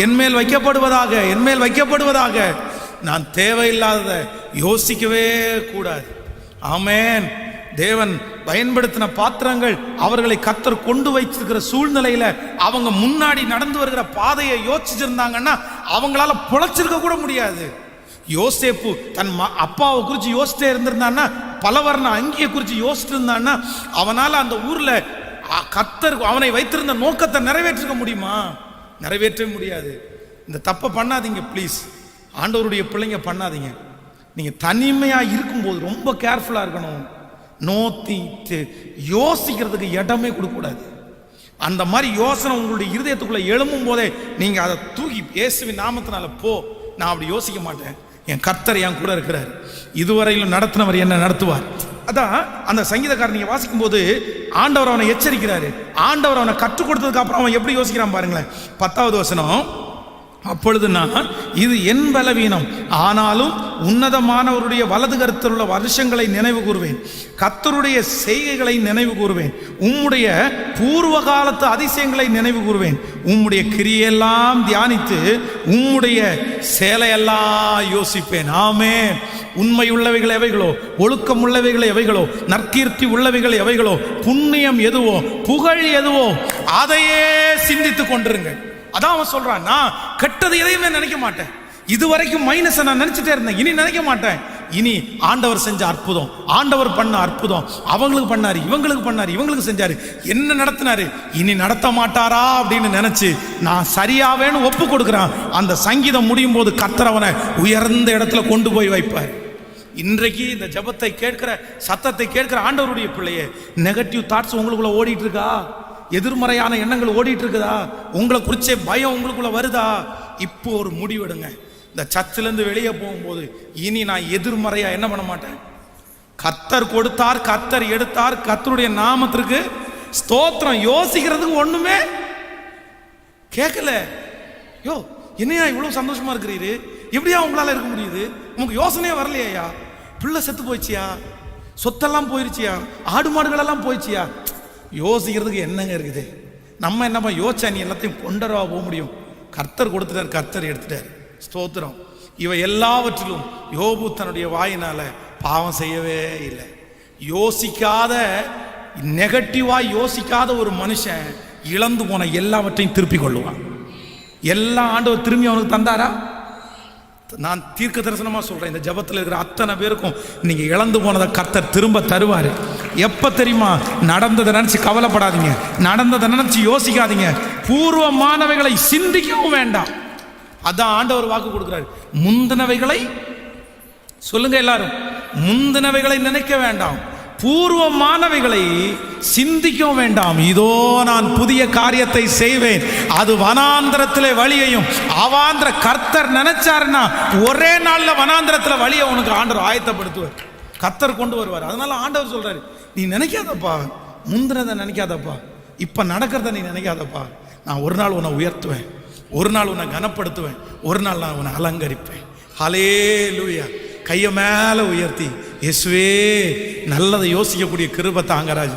என்மேல் வைக்கப்படுவதாக, என்மேல் வைக்கப்படுவதாக. நான் தேவையில்லாத யோசிக்கவே கூடாது. ஆமென். தேவன் பயன்படுத்தின பாத்திரங்கள் அவர்களை கர்த்தர் கொண்டு வைத்திருக்கிற சூழ்நிலையில அவங்க முன்னாடி நடந்து வருகிற பாதையை யோசிச்சிருந்தாங்கன்னா அவங்களால பொழைச்சிருக்க கூட முடியாது. யோசேப்பு தன் அப்பாவை குறித்து யோசிச்சே இருந்திருந்தான்னா, பலவர்ண அங்கியை குறித்து யோசிச்சு இருந்தான்னா, அவனால அந்த ஊர்ல கர்த்தர் அவனை வைத்திருந்த நோக்கத்தை நிறைவேற்றிருக்க முடியுமா? நிறைவேற்றவே முடியாது. இந்த தப்பை பண்ணாதீங்க ப்ளீஸ், ஆண்டவருடைய பிள்ளைங்க பண்ணாதீங்க. நீங்க தனிமையா இருக்கும்போது ரொம்ப கேர்ஃபுல்லா இருக்கணும். யோசிக்கிறதுக்கு இடமே கொடுக்கக்கூடாது. அந்த மாதிரி யோசனை உங்களுடைய இருதயத்துக்குள்ள எழும்பும் போதே நீங்க அதை தூக்கி இயேசுவின் நாமத்தினால போ, நான் அப்படி யோசிக்க மாட்டேன், என் கர்த்தர் என் கூட இருக்கிறார், இதுவரையிலும் நடத்தினவர் என்ன நடத்துவார். அதான் அந்த சங்கீதக்காரன் நீங்க வாசிக்கும் போது ஆண்டவர் அவனை எச்சரிக்கிறாரு. ஆண்டவர் அவனை கற்றுக் கொடுத்ததுக்கு அப்புறம் அவன் எப்படி யோசிக்கிறான் பாருங்களேன். 10வது வசனம், அப்பொழுது நான் இது என் பலவீனம், ஆனாலும் உன்னதமானவருடைய வலது கருத்தில் உள்ள வருஷங்களை நினைவு கூறுவேன், கர்த்தருடைய செய்கைகளை நினைவு கூறுவேன், உம்முடைய பூர்வ காலத்து அதிசயங்களை நினைவு கூறுவேன், உம்முடைய கிரியெல்லாம் தியானித்து உம்முடைய சேலையெல்லாம் யோசிப்பேன். ஆமென். உண்மை உள்ளவைகள் எவைகளோ, ஒழுக்கம் உள்ளவைகள் எவைகளோ, நற்கீர்த்தி உள்ளவைகள் எவைகளோ, புண்ணியம் எதுவோ, புகழ் எதுவோ, அதையே சிந்தித்துக் கொண்டிருங்க. அதான் அவன் சொல்றான், நான் கெட்டது எதையுமே நினைக்க மாட்டேன். இதுவரைக்கும் மைனஸை நான் நினைச்சிட்டே இருந்தேன், இனி நினைக்க மாட்டேன். இனி ஆண்டவர் செஞ்ச அற்புதம், ஆண்டவர் பண்ண அற்புதம், அவங்களுக்கு பண்ணாரு, இவங்களுக்கு பண்ணாரு, இவங்களுக்கு செஞ்சாரு, என்ன நடத்தினாரு, இனி நடத்த மாட்டாரா அப்படின்னு நினைச்சு நான் சரியாவேன்னு ஒப்பு கொடுக்குறான். அந்த சங்கீதம் முடியும் போது கர்த்தர் அவனை உயர்ந்த இடத்துல கொண்டு போய் வைப்பார். இன்றைக்கு இந்த ஜெபத்தை கேட்கிற, சத்தத்தை கேட்கிற ஆண்டவருடைய பிள்ளையே, நெகட்டிவ் தாட்ஸ் உங்களுக்குள்ள ஓடிட்டு இருக்கா? எதிர்மறையான எண்ணங்கள் ஓடிட்டு இருக்குதா? உங்களை குறிச்சே பயம் உங்களுக்குள்ள வருதா? இப்போ ஒரு முடிவெடுங்க. இந்த சர்ச்சிலேருந்து வெளியே போகும்போது இனி நான் எதிர்மறையா என்ன பண்ண மாட்டேன். கர்த்தர் கொடுத்தார், கர்த்தர் எடுத்தார், கர்த்தருடைய நாமத்திற்கு ஸ்தோத்திரம். யோசிக்கிறதுக்கு ஒண்ணுமே கேட்கல. யோ என்னையா இவ்வளவு சந்தோஷமா இருக்கிறீரு, எப்படியா உங்களால இருக்க முடியுது? உங்களுக்கு யோசனையே வரலையா? பிள்ளை செத்து போயிடுச்சியா, சொத்தெல்லாம் போயிருச்சியா, ஆடு மாடுகள் எல்லாம் போயிடுச்சியா? யோசிக்கிறதுக்கு என்னங்க இருக்குது? நம்ம என்னப்பா யோசிச்சா நீ எல்லாத்தையும் கொண்டரவா போக முடியும்? கர்த்தர் கொடுத்துட்டார், கர்த்தர் எடுத்துட்டார். ஸ்தோத்திரம். இவை எல்லாவற்றிலும் யோபு தன்னுடைய வாயினால பாவம் செய்யவே இல்லை. யோசிக்காத, நெகட்டிவா யோசிக்காத ஒரு மனுஷன் இழந்து போன எல்லாவற்றையும் திருப்பி கொள்ளுவான். எல்லா ஆண்டவர் திரும்பி அவனுக்கு தந்தாரா? நான் தீர்க்க தரிசனமா சொல்றேன், இந்த ஜபத்தில் இருக்கிற அத்தனை பேருக்கும் நீங்க இழந்து போனதை கர்த்தர் திரும்ப தருவாரு. எப்ப தெரியுமா? நடந்ததை நினைச்சு கவலைப்படாதீங்க, நடந்ததை நினைச்சு யோசிக்காதீங்க, பூர்வமானவைகளை சிந்திக்கவும் வேண்டாம். அதான் ஆண்டவர் வாக்கு கொடுக்கிறார். முந்தினவைகளை சொல்லுங்க எல்லாரும், முந்தினவைகளை நினைக்க வேண்டாம், பூர்வமானவைகளை சிந்திக்க வேண்டாம். இதோ நான் புதிய காரியத்தை செய்வேன், அது வனாந்திரத்திலே வழியையும். அவாந்திர கர்த்தர் நினைச்சாருன்னா ஒரே நாள்ல வனாந்திரத்துல வழியை உனக்கு ஆண்டவர் ஆயத்தப்படுத்துவார், கர்த்தர் கொண்டு வருவார். அதனால ஆண்டவர் சொல்றாரு, நீ நினைக்காதப்பா, முந்தினதை நினைக்காதப்பா, இப்ப நடக்கிறத நீ நினைக்காதப்பா. நான் ஒரு நாள் உன்னை உயர்த்துவேன், ஒரு நாள் உன்னை கனப்படுத்துவேன், ஒரு நாள் நான் உன்னை அலங்கரிப்பேன். ஹல்லேலூயா. கையை மேல உயர்த்தி, இயேசுவே நல்லதை யோசிக்கக்கூடிய கிருபை தாங்கராஜ்.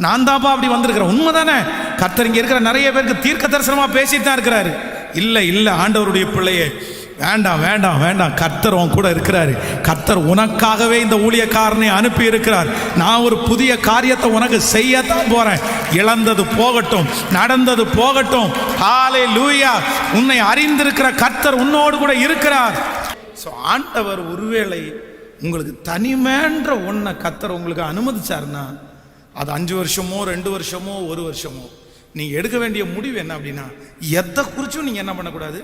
நான் தான்ப்பா அப்படி வந்திருக்கிறேன். உண்மைதானே? கர்த்தர் இங்க இருக்கிற நிறைய பேருக்கு தீர்க்க தரிசனமா பேசிட்டு தான் இருக்கிறாரு. இல்ல ஆண்டவருடைய பிள்ளையே, வேண்டாம் வேண்டாம் வேண்டாம், கர்த்தர் உன் கூட இருக்கிறாரு. கர்த்தர் உனக்காகவே இந்த ஊழியக்காரனை அனுப்பி இருக்கிறார். நான் ஒரு புதிய காரியத்தை உனக்கு செய்யத்தான் போறேன். இழந்தது போகட்டும், நடந்தது போகட்டும். ஹல்லேலூயா. உன்னை அறிந்திருக்கிற கர்த்தர் உன்னோடு கூட இருக்கிறார். ஸோ ஆண்டவர் ஒருவேளை உங்களுக்கு தனிமேன்ற ஒன்றை கர்த்தர் உங்களுக்கு அனுமதிச்சாருன்னா, அது 5 வருஷமோ 2 வருஷமோ 1 வருஷமோ, நீங்க எடுக்க வேண்டிய முடிவு என்ன அப்படின்னா, எதை குறிச்சும் நீங்க என்ன பண்ணக்கூடாது,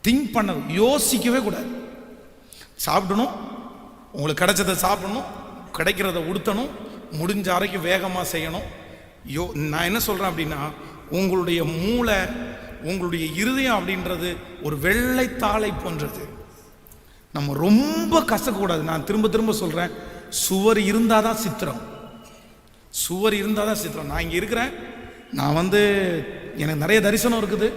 திங்க் பண்ண, யோசிக்கவே கூடாது. சாப்பிடணும், உங்களுக்கு கிடைச்சதை சாப்பிடணும், கிடைக்கிறத உடுத்தணும், முடிஞ்ச வரைக்கும் வேகமாக செய்யணும். நான் என்ன சொல்றேன் அப்படின்னா, உங்களுடைய மூளை, உங்களுடைய இருதயம் அப்படின்றது ஒரு வெள்ளைத்தாளை போன்றது. நம்ம ரொம்ப கசக்கக்கூடாது. நான் திரும்ப திரும்ப சொல்கிறேன், சுவர் இருந்தால் தான் சித்திரம், சுவர் இருந்தால் தான் சித்திரம். நான் இங்கே இருக்கிறேன், நான் எனக்கு நிறைய தரிசனம் இருக்குது,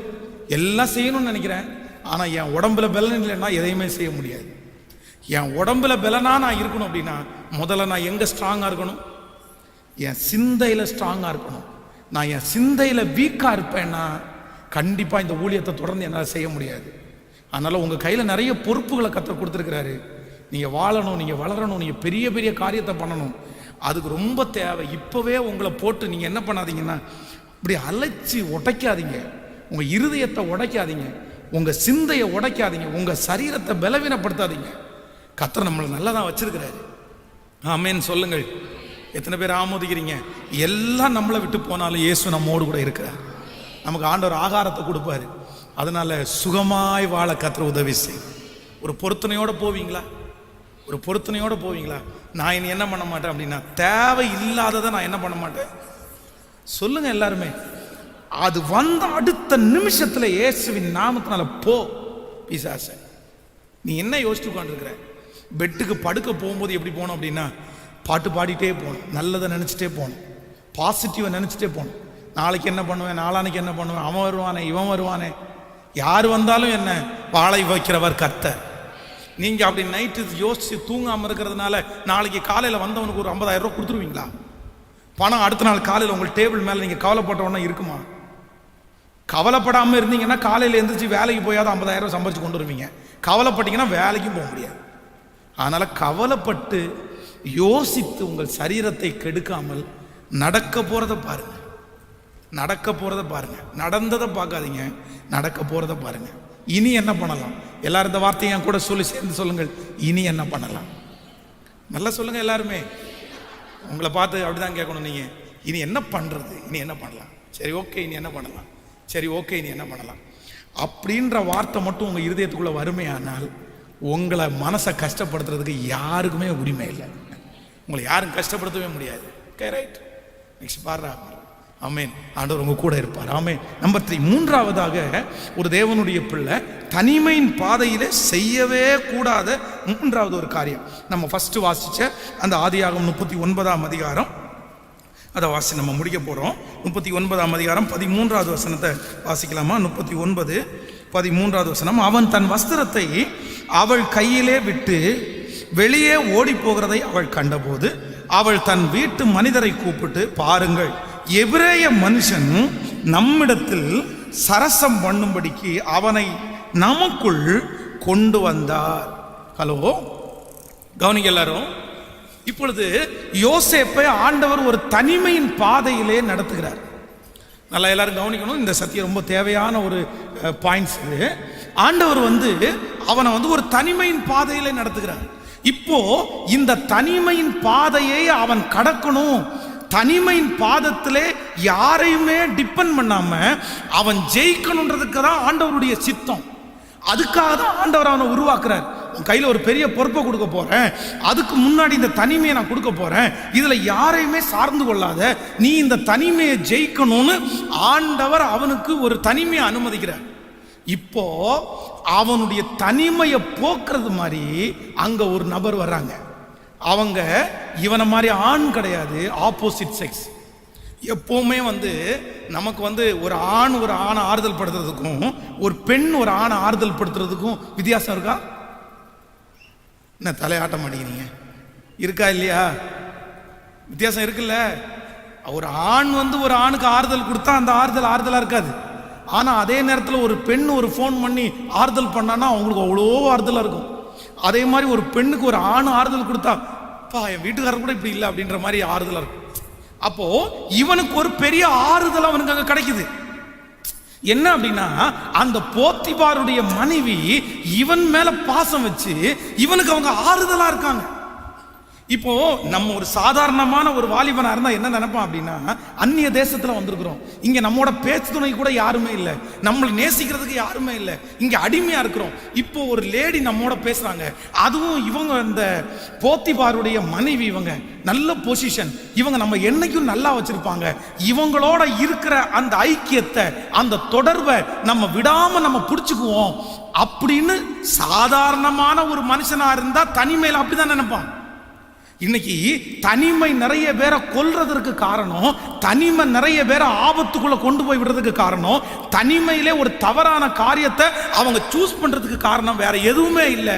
எல்லாம் செய்யணும்னு நினைக்கிறேன். ஆனால் என் உடம்புல பலன் இல்லைன்னா எதையுமே செய்ய முடியாது. என் உடம்புல பலனா நான் இருக்கணும் அப்படின்னா முதல்ல நான் எங்கே ஸ்ட்ராங்காக இருக்கணும்? என் சிந்தையில் ஸ்ட்ராங்காக இருக்கணும். நான் என் சிந்தையில் வீக்காக இருப்பேன்னா கண்டிப்பாக இந்த ஊழியத்தை தொடர்ந்து என்னால் செய்ய முடியாது. அதனால் உங்கள் கையில் நிறைய பொறுப்புகளை கர்த்தர் கொடுத்துருக்கிறாரு. நீங்கள் வாழணும், நீங்கள் வளரணும், நீங்கள் பெரிய பெரிய காரியத்தை பண்ணணும். அதுக்கு ரொம்ப தேவை. இப்போவே உங்களை போட்டு நீங்கள் என்ன பண்ணாதீங்கன்னா அப்படி அழைச்சி உடைக்காதீங்க. உங்கள் இருதயத்தை உடைக்காதீங்க, உங்கள் சிந்தையை உடைக்காதீங்க, உங்கள் சரீரத்தை பலவீனப்படுத்தாதீங்க. கர்த்தர் நம்மளை நல்லா தான் வச்சிருக்கிறாரு. ஆமேன் சொல்லுங்கள். எத்தனை பேர் ஆமோதிக்கிறீங்க? எல்லாம் நம்மளை விட்டு போனாலும் இயேசு நம்மோடு கூட இருக்கிறார். நமக்கு ஆண்டவர் ஆகாரத்தை கொடுப்பாரு. அதனால சுகமாய் வாழ கர்த்தர் உதவி செய். ஒரு பொருத்தனையோடு போவீங்களா? ஒரு பொருத்தனையோடு போவீங்களா? நான் இனி என்ன பண்ண மாட்டேன் அப்படின்னா தேவை இல்லாததை நான் என்ன பண்ண மாட்டேன் சொல்லுங்க எல்லாருமே. அது வந்த அடுத்த நிமிஷத்துல இயேசுவின் நாமத்தினால போ பிசாசே. நீ என்ன யோசிச்சு உட்காந்துருக்கிற? பெட்டுக்கு படுக்க போகும்போது எப்படி போகணும் அப்படின்னா பாட்டு பாடிட்டே போகணும், நல்லதை நினச்சிட்டே போகணும், பாசிட்டிவை நினச்சிட்டே போகணும். நாளைக்கு என்ன பண்ணுவேன், நாளானைக்கு என்ன பண்ணுவேன், அவன் வருவானே, இவன் வருவானே, யார் வந்தாலும் என்ன வாழை வைக்கிறவர் கர்த்தர். நீங்கள் அப்படி நைட்டு யோசிச்சு தூங்காமல் இருக்கிறதுனால நாளைக்கு காலையில் வந்தவனுக்கு ஒரு 50,000 ரூபா கொடுத்துருவீங்களா? பணம் அடுத்த நாள் காலையில் உங்கள் டேபிள் மேலே நீங்கள் கவலைப்பட்ட உடனே இருக்குமா? கவலைப்படாமல் இருந்தீங்கன்னா காலையில் எழுந்திரிச்சு வேலைக்கு போயாவது 50,000 ரூபா சம்பாதிச்சு கொண்டு வருவீங்க. கவலைப்பட்டீங்கன்னா வேலைக்கும் போக முடியாது. அதனால் கவலைப்பட்டு யோசித்து உங்கள் சரீரத்தை கெடுக்காமல் நடக்க போகிறத பாருங்க, நடக்க போகிறத பாருங்க. நடந்ததை பார்க்காதீங்க, நடக்க போகிறத பாருங்க. இனி என்ன பண்ணலாம்? எல்லாரும் இந்த வார்த்தையை என் கூட சொல்லி சேர்ந்து சொல்லுங்கள். இனி என்ன பண்ணலாம்? நல்லா சொல்லுங்க எல்லாருமே. உங்களை பார்த்து அப்படிதான் கேட்கணும் நீங்க. இனி என்ன பண்றது? இனி என்ன பண்ணலாம்? சரி ஓகே, இனி என்ன பண்ணலாம்? சரி ஓகே, இனி என்ன பண்ணலாம் அப்படின்ற வார்த்தை மட்டும் உங்க இருதயத்துக்குள்ள வறுமையானால் உங்களை மனசை கஷ்டப்படுத்துறதுக்கு யாருக்குமே உரிமை இல்லை. உங்களை யாரும் கஷ்டப்படுத்தவே முடியாது. ஓகே ரைட், நெக்ஸ்ட் பாரு. ஆமேன். ஆண்டவர் உங்க கூட இருப்பார். ஆமேன். நம்பர் 3, மூன்றாவதாக ஒரு தேவனுடைய பிள்ளை தனிமையின் பாதையிலே செய்யவே கூடாத மூன்றாவது ஒரு காரியம் நம்ம ஃபர்ஸ்ட் வாசிச்ச அந்த ஆதியாகமம் 39ஆம் அதிகாரம், அதை வாசி நம்ம முடிக்க போகிறோம். 39ஆம் அதிகாரம் 13வது வசனத்தை வாசிக்கலாமா? 39 13வது வசனம். அவன் தன் வஸ்திரத்தை அவள் கையிலே விட்டு வெளியே ஓடி போகிறதை அவள் கண்டபோது அவள் தன் வீட்டு மனிதரை கூப்பிட்டு, பாருங்கள், எபிரேய மனுஷன் நம்மிடத்தில் சரசம் பண்ணும்படிக்கு அவனை நமக்குள் கொண்டு வந்தார். ஹலோ, கவனிங்க எல்லாரும். இப்பொழுது யோசேப்பை ஆண்டவர் ஒரு தனிமையின் பாதையிலே நடத்துகிறார். நல்லா எல்லாரும் கவனிக்கணும். இந்த சத்தியம் ரொம்ப தேவையான ஒரு பாயிண்ட்ஸ். ஆண்டவர் அவனை ஒரு தனிமையின் பாதையிலே நடத்துகிறார். இப்போ இந்த தனிமையின் பாதையை அவன் கடக்கணும். தனிமையின் பாதத்திலே யாரையுமே டிபெண்ட் பண்ணாம அவன் ஜெயிக்கணுன்றதுக்கு தான் ஆண்டவருடைய சித்தம். அதுக்காக தான் ஆண்டவர் அவனை உருவாக்குறார். உன் கையில் ஒரு பெரிய பொறுப்பை கொடுக்க போறேன், அதுக்கு முன்னாடி இந்த தனிமையை நான் கொடுக்க போறேன், இதுல யாரையுமே சார்ந்து கொள்ளாத, நீ இந்த தனிமையை ஜெயிக்கணும்னு ஆண்டவர் அவனுக்கு ஒரு தனிமையை அனுமதிக்கிறார். இப்போ அவனுடைய தனிமையை போக்குறது மாதிரி அங்க ஒரு நபர் வர்றாங்க. அவங்க இவனை மாதிரி ஆண் கிடையாது, ஆப்போசிட் செக்ஸ். எப்பவுமே நமக்கு ஒரு ஆண் ஒரு ஆணை ஆறுதல் படுத்துறதுக்கும் ஒரு பெண் ஒரு ஆணை ஆறுதல் படுத்துறதுக்கும் வித்தியாசம் இருக்கா? என்ன தலையாட்ட மாட்டேங்கிறீங்க? இருக்கா இல்லையா? வித்தியாசம் இருக்குல்ல. ஒரு ஆண் ஒரு ஆணுக்கு ஆறுதல் கொடுத்தா அந்த ஆறுதலா இருக்காது. ஆனா அதே நேரத்தில் ஒரு பெண் ஒரு ஃபோன் பண்ணி ஆறுதல் பண்ணான்னா அவங்களுக்கு அவ்வளோ ஆறுதலா இருக்கும். அதே மாதிரி ஒரு பெண்ணுக்கு ஒரு ஆண் ஆறுதல் கொடுத்தா, பா என் வீட்டுக்காரர் கூட இப்படி இல்லை அப்படின்ற மாதிரி ஆறுதலா இருக்கும். அப்போ இவனுக்கு ஒரு பெரிய ஆறுதல் அவனுக்கு அங்க கிடைக்குது. என்ன அப்படின்னா, அந்த போத்திபாருடைய மனைவி இவன் மேல பாசம் வச்சு இவனுக்கு அவங்க ஆறுதலா இருக்காங்க. இப்போ நம்ம ஒரு சாதாரணமான ஒரு வாலிபனா இருந்தா என்ன நினைப்பான் அப்படின்னா, அந்நிய தேசத்துல வந்திருக்கிறோம், இங்க நம்மோட பேச்சு துணை கூட யாருமே இல்லை, நம்மளை நேசிக்கிறதுக்கு யாருமே இல்லை, இங்க அடிமையா இருக்கிறோம். இப்போ ஒரு லேடி நம்மோட பேசுறாங்க, அதுவும் இவங்க இந்த போத்திபாருடைய மனைவி, இவங்க நல்ல பொசிஷன், இவங்க நம்ம என்னைக்கும் நல்லா வச்சிருப்பாங்க, இவங்களோட இருக்கிற அந்த ஐக்கியத்தை, அந்த தொடர்பை நம்ம விடாம நம்ம பிடிச்சுக்குவோம் அப்படின்னு சாதாரணமான ஒரு மனுஷனா இருந்தா தனிமையில அப்படிதான் நினைப்பான். இன்னைக்கு தனிமை நிறைய பேரை கொல்றதற்கு காரணம், தனிமை நிறைய பேரை ஆபத்துக்குள்ள கொண்டு போய் விடுறதுக்கு காரணம், தனிமையிலே ஒரு தவறான காரியத்தை அவங்க சூஸ் பண்றதுக்கு காரணம் வேற எதுவுமே இல்லை.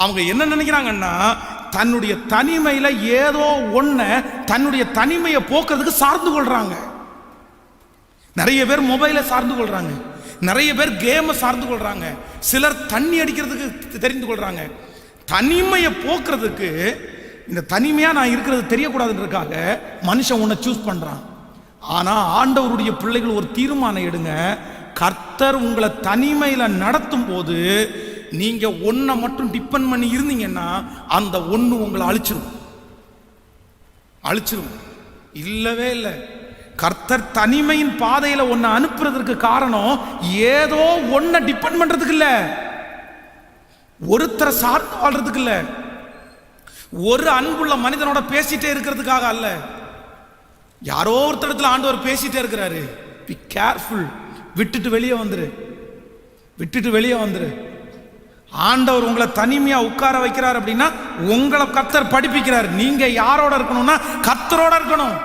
அவங்க என்ன நினைக்கிறாங்கன்னா, தன்னுடைய தனிமையில ஏதோ ஒண்ண தன்னுடைய தனிமையை போக்குறதுக்கு சார்ந்து கொள்றாங்க. நிறைய பேர் மொபைலை சார்ந்து கொள்றாங்க, நிறைய பேர் கேமை சார்ந்து கொள்றாங்க, சிலர் தண்ணி அடிக்கிறதுக்கு தெரிந்து கொள்றாங்க. தனிமையை போக்குறதுக்கு, இந்த தனிமையா நான் இருக்கிறது தெரியக்கூடாதுன்றதுக்காக மனுஷன் உன்னை சூஸ் பண்றான். ஆனா ஆண்டவருடைய பிள்ளைகள் ஒரு தீர்மானம் எடுங்க, கர்த்தர் உங்களை தனிமையில நடத்தும் போது நீங்க ஒன்ன மட்டும் டிபெண்ட் பண்ணி இருந்தீங்கன்னா அந்த ஒண்ணு உங்களை அழிச்சிரும். இல்லவே இல்லை. கர்த்தர் தனிமையின் பாதையில ஒன்ன அனுப்புறதுக்கு காரணம் ஏதோ ஒன்ன டிபெண்ட் பண்றதுக்கு இல்ல, ஒருத்தரை சார்ந்து வாழ்றதுக்கு இல்ல, ஒரு அன்புள்ள மனிதனோட பேசிட்டே இருக்கிறதுக்காக அல்ல. யாரோ ஒருத்தரத்துல ஆண்டவர் பேசிட்டே இருக்கிறாரு, பி கேர்ஃபுல், விட்டுட்டு வெளியே வந்துரு. ஆண்டவர் உங்களை தனிமையா உட்கார வைக்கிறார் அப்படின்னா உங்களை கர்த்தர் படிப்பிக்கிறார். நீங்க யாரோட இருக்கணும்னா கர்த்தரோட இருக்கணும்.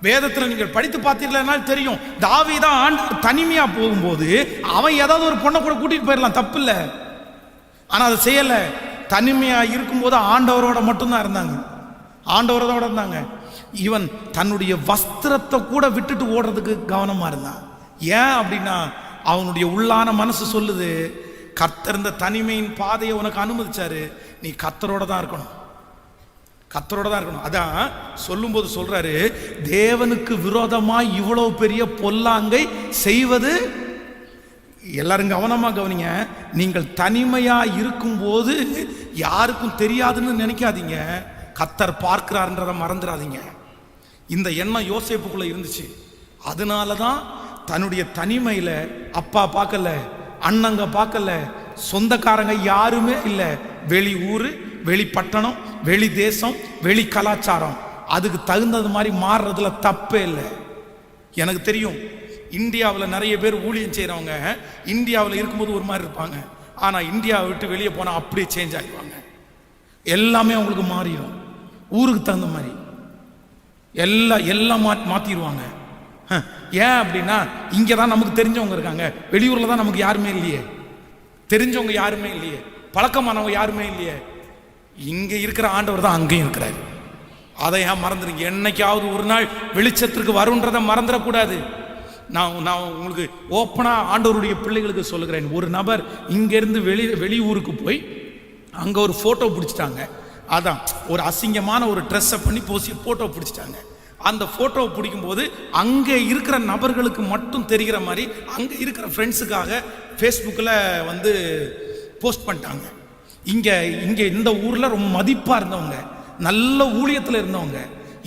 வேதத்தில் நீங்கள் படித்து பார்த்தீங்கன்னா தெரியும், தாவீதான் ஆண்டவர் தனிமையா போகும்போது அவன் ஏதாவது ஒரு பொண்ணை கூட கூட்டிட்டு போயிடலாம், தப்பு இல்லை. ஆனா அதை செய்யல. தனிமையா இருக்கும்போது ஆண்டவரோட மட்டும்தான் இருந்தாங்க. இவன் தன்னுடைய வஸ்திரத்தை கூட விட்டுட்டு ஓடுறதுக்கு கவனமா இருந்தான். ஏன் அப்படின்னா அவனுடைய உள்ளான மனசு சொல்லுது, கர்த்தர் இந்த தனிமையின் பாதையை உனக்கு அனுமதிச்சாரு, நீ கர்த்தரோட தான் இருக்கணும். அதான் சொல்லும்போது சொல்றாரு, தேவனுக்கு விரோதமா இவ்வளவு பெரிய பொல்லாங்கை செய்வது. எல்லாரும் கவனமா கவனிங்க. நீங்கள் தனிமையா இருக்கும் போது யாருக்கும் தெரியாதுன்னு நினைக்காதீங்க, கர்த்தர் பார்க்கிறார்ன்றதை மறந்துடாதீங்க. இந்த எண்ணம் யோசேப்புக்குள்ள இருந்துச்சு. அதனாலதான் தன்னுடைய தனிமையில அப்பா பார்க்கல, அண்ணங்க பார்க்கல, சொந்தக்காரங்க யாருமே இல்லை, வெளி ஊரு, வெளி பட்டணம், வெளி தேசம், வெளி கலாச்சாரம், அதுக்கு தகுந்தது மாதிரி மாறுறதுல தப்பே இல்லை. எனக்கு தெரியும், இந்தியாவில் நிறைய பேர் ஊழியம் செய்கிறவங்க இந்தியாவில் இருக்கும்போது ஒரு மாதிரி இருப்பாங்க, ஆனால் இந்தியாவை விட்டு வெளியே போனால் அப்படியே சேஞ்ச் ஆகிடுவாங்க. எல்லாமே அவங்களுக்கு மாறிடும், ஊருக்கு தகுந்த மாதிரி எல்லாம் மாற்றிடுவாங்க. ஏன் அப்படின்னா இங்கே தான் நமக்கு தெரிஞ்சவங்க இருக்காங்க, வெளியூரில் தான் நமக்கு யாருமே இல்லையே, தெரிஞ்சவங்க யாருமே இல்லையே, பழக்கமானவங்க யாருமே இல்லையே. இங்கே இருக்கிற ஆண்டவர் தான் அங்கேயும் இருக்கிறாரு. அதை ஏன் மறந்துடுங்க? என்னைக்காவது ஒரு நாள் வெளிச்சத்திற்கு வருன்றதை மறந்துடக்கூடாது. நான் உங்களுக்கு ஓப்பனாக ஆண்டவருடைய பிள்ளைகளுக்கு சொல்லுகிறேன். ஒரு நபர் இங்கேருந்து வெளியூருக்கு போய் அங்கே ஒரு ஃபோட்டோ பிடிச்சிட்டாங்க. அதான் ஒரு அசிங்கமான ஒரு ட்ரெஸ்ஸை பண்ணி ஃபோட்டோ பிடிச்சிட்டாங்க. அந்த ஃபோட்டோவை பிடிக்கும்போது அங்கே இருக்கிற நபர்களுக்கு மட்டும் தெரிகிற மாதிரி அங்கே இருக்கிற ஃப்ரெண்ட்ஸுக்காக ஃபேஸ்புக்கில் வந்து போஸ்ட் பண்ணிட்டாங்க. இங்கே இந்த ஊரில் ரொம்ப மதிப்பாக இருந்தவங்க, நல்ல ஊழியத்தில் இருந்தவங்க,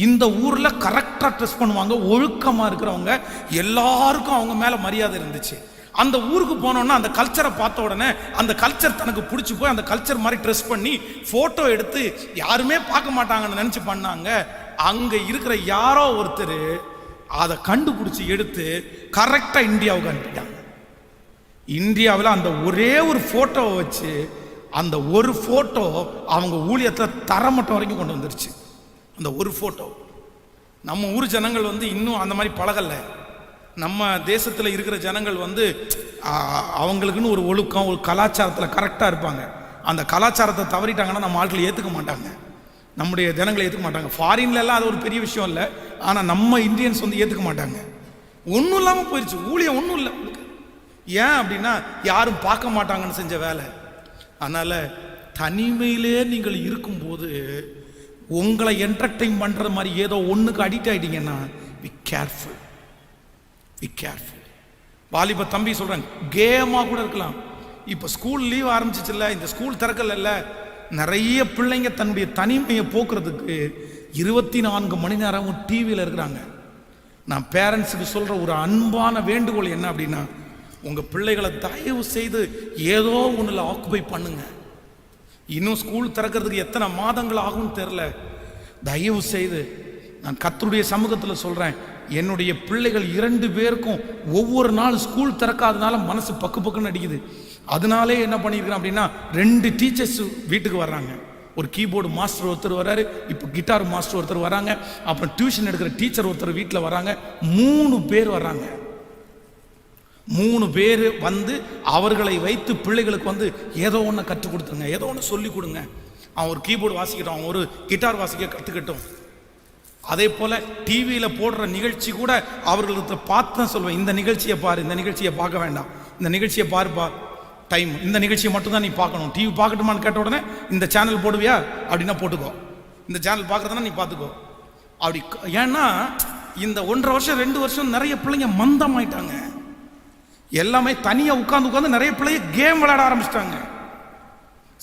இந்த ஊரில் கரெக்டாக ட்ரெஸ் பண்ணுவாங்க, ஒழுக்கமாக இருக்கிறவங்க, எல்லாருக்கும் அவங்க மேலே மரியாதை இருந்துச்சு. அந்த ஊருக்கு போனோன்னா அந்த கல்ச்சரை பார்த்த உடனே அந்த கல்ச்சர் தனக்கு பிடிச்சி போய் அந்த கல்ச்சர் மாதிரி ட்ரெஸ் பண்ணி ஃபோட்டோ எடுத்து யாருமே பார்க்க மாட்டாங்கன்னு நினச்சி பண்ணாங்க. அங்கே இருக்கிற யாரோ ஒருத்தர் அதை கண்டுபிடிச்சி எடுத்து கரெக்டாக இந்தியாவுக்கு அனுப்பிட்டாங்க. இந்தியாவில் அந்த ஒரே ஒரு ஃபோட்டோவை வச்சு அந்த ஒரு ஃபோட்டோ அவங்க ஊழியத்தில் தரமட்டம் வரைக்கும் கொண்டு வந்துருச்சு. அந்த ஒரு ஃபோட்டோ. நம்ம ஊர் ஜனங்கள் வந்து இன்னும் அந்த மாதிரி பழகலை. நம்ம தேசத்தில் இருக்கிற ஜனங்கள் வந்து அவங்களுக்குன்னு ஒரு ஒழுக்கம், ஒரு கலாச்சாரத்தில் கரெக்டாக இருப்பாங்க. அந்த கலாச்சாரத்தை தவறிட்டாங்கன்னா நம்ம ஆட்களை ஏற்றுக்க மாட்டாங்க, நம்முடைய ஜனங்களை ஏற்றுக்க மாட்டாங்க. ஃபாரின்லலாம் அது ஒரு பெரிய விஷயம் இல்லை, ஆனால் நம்ம இந்தியன்ஸ் வந்து ஏற்றுக்க மாட்டாங்க. ஒன்றும் இல்லாமல் போயிடுச்சு, ஊழியம் ஒன்றும் இல்லை. ஏன் அப்படின்னா யாரும் பார்க்க மாட்டாங்கன்னு செஞ்ச வேலை. அதனால் தனிமையிலே நீங்கள் இருக்கும்போது உங்களை என்டர்டெயின் பண்ணுற மாதிரி ஏதோ ஒன்றுக்கு அடிக்ட் ஆகிட்டீங்கன்னா பி கேர்ஃபுல். வாலிப தம்பி சொல்கிறேன், கேமாக கூட இருக்கலாம். இப்போ ஸ்கூல் லீவ் ஆரம்பிச்சிச்சுல்ல, இந்த ஸ்கூல் திறக்கல, நிறைய பிள்ளைங்க தன்னுடைய தனிமையை போக்குறதுக்கு 24 மணி நேரமும் டிவியில் இருக்கிறாங்க. நான் பேரண்ட்ஸுக்கு சொல்கிற ஒரு அன்பான வேண்டுகோள் என்ன அப்படின்னா, உங்கள் பிள்ளைகளை தயவு செய்து ஏதோ ஒன்றில் ஆக்குபை பண்ணுங்க. இன்னும் ஸ்கூல் திறக்கிறதுக்கு எத்தனை மாதங்கள் ஆகும்னு தெரில. தயவு செய்து நான் கர்த்தருடைய சமூகத்தில் சொல்கிறேன், என்னுடைய பிள்ளைகள் 2 பேருக்கும் ஒவ்வொரு நாள் ஸ்கூல் திறக்காதனால மனசு பக்கு பக்குன்னு அடிக்குது. அதனாலே என்ன பண்ணியிருக்கிறேன் அப்படின்னா, 2 டீச்சர்ஸ் வீட்டுக்கு வர்றாங்க. ஒரு கீபோர்டு மாஸ்டர் ஒருத்தர் வர்றாரு, இப்போ கிட்டார் மாஸ்டர் ஒருத்தர் வராங்க, அப்புறம் டியூஷன் எடுக்கிற டீச்சர் ஒருத்தர் வீட்டில் வராங்க. 3 பேர் வர்றாங்க. 3 பேர் வந்து அவர்களை வைத்து பிள்ளைகளுக்கு வந்து ஏதோ ஒன்று கற்றுக் கொடுத்துருங்க, ஏதோ ஒன்று சொல்லி கொடுங்க. அவன் ஒரு கீபோர்டு வாசிக்கட்டும், அவன் ஒரு கிட்டார் வாசிக்க கற்றுக்கட்டும். அதே போல் டிவியில் போடுற நிகழ்ச்சி கூட அவர்களுக்கு பார்த்து தான் சொல்லுவேன், இந்த நிகழ்ச்சியை பாரு, இந்த நிகழ்ச்சியை பார்க்க வேண்டாம், இந்த நிகழ்ச்சியை பாருப்பா, டைம் இந்த நிகழ்ச்சியை மட்டும்தான் நீ பார்க்கணும். டிவி பார்க்கட்டுமான்னு கேட்ட உடனே இந்த சேனல் போடுவியா அப்படின்னா போட்டுக்கோ, இந்த சேனல் பார்க்குறதுனா நீ பார்த்துக்கோ அப்படி. ஏன்னா இந்த 1.5 வருஷம் 2 வருஷம் நிறைய பிள்ளைங்க மந்தம் ஆயிட்டாங்க. எல்லாமே தனியாக உட்காந்து நிறைய பிள்ளைங்க கேம் விளையாட ஆரம்பிச்சிட்டாங்க.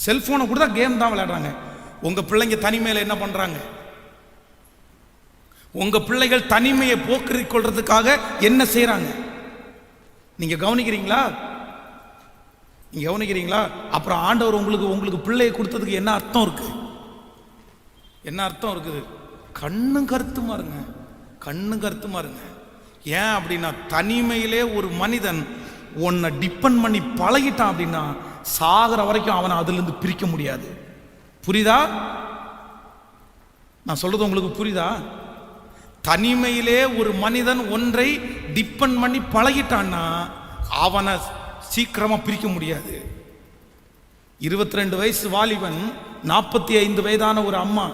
செல்ஃபோனை கூட தான் கேம் தான் விளையாடுறாங்க. உங்கள் பிள்ளைங்க தனிமையில் என்ன பண்ணுறாங்க? உங்கள் பிள்ளைகள் தனிமையை போக்கிக் கொள்றதுக்காக என்ன செய்கிறாங்க? நீங்கள் கவனிக்கிறீங்களா? நீங்கள் கவனிக்கிறீங்களா? அப்புறம் ஆண்டவர் உங்களுக்கு பிள்ளையை கொடுத்ததுக்கு என்ன அர்த்தம் இருக்கு? என்ன அர்த்தம் இருக்குது? கண்ணும் கருத்துமா இருங்க, கண்ணும் கருத்துமா இருங்க. ஏன் அப்படின்னா, தனிமையிலே ஒரு மனிதன் உன்னை டிபெண்ட் பண்ணி பழகிட்டான் அப்படின்னா சாகிற வரைக்கும் அவனை அதிலிருந்து பிரிக்க முடியாது. புரியுதா? நான் சொல்றது உங்களுக்கு புரியுதா? தனிமையிலே ஒரு மனிதன் ஒன்றை டிபெண்ட் பண்ணி பழகிட்டான்னா அவனை சீக்கிரமா பிரிக்க முடியாது. 22 வயசு வாலிபன், 45 வயதான ஒரு அம்மா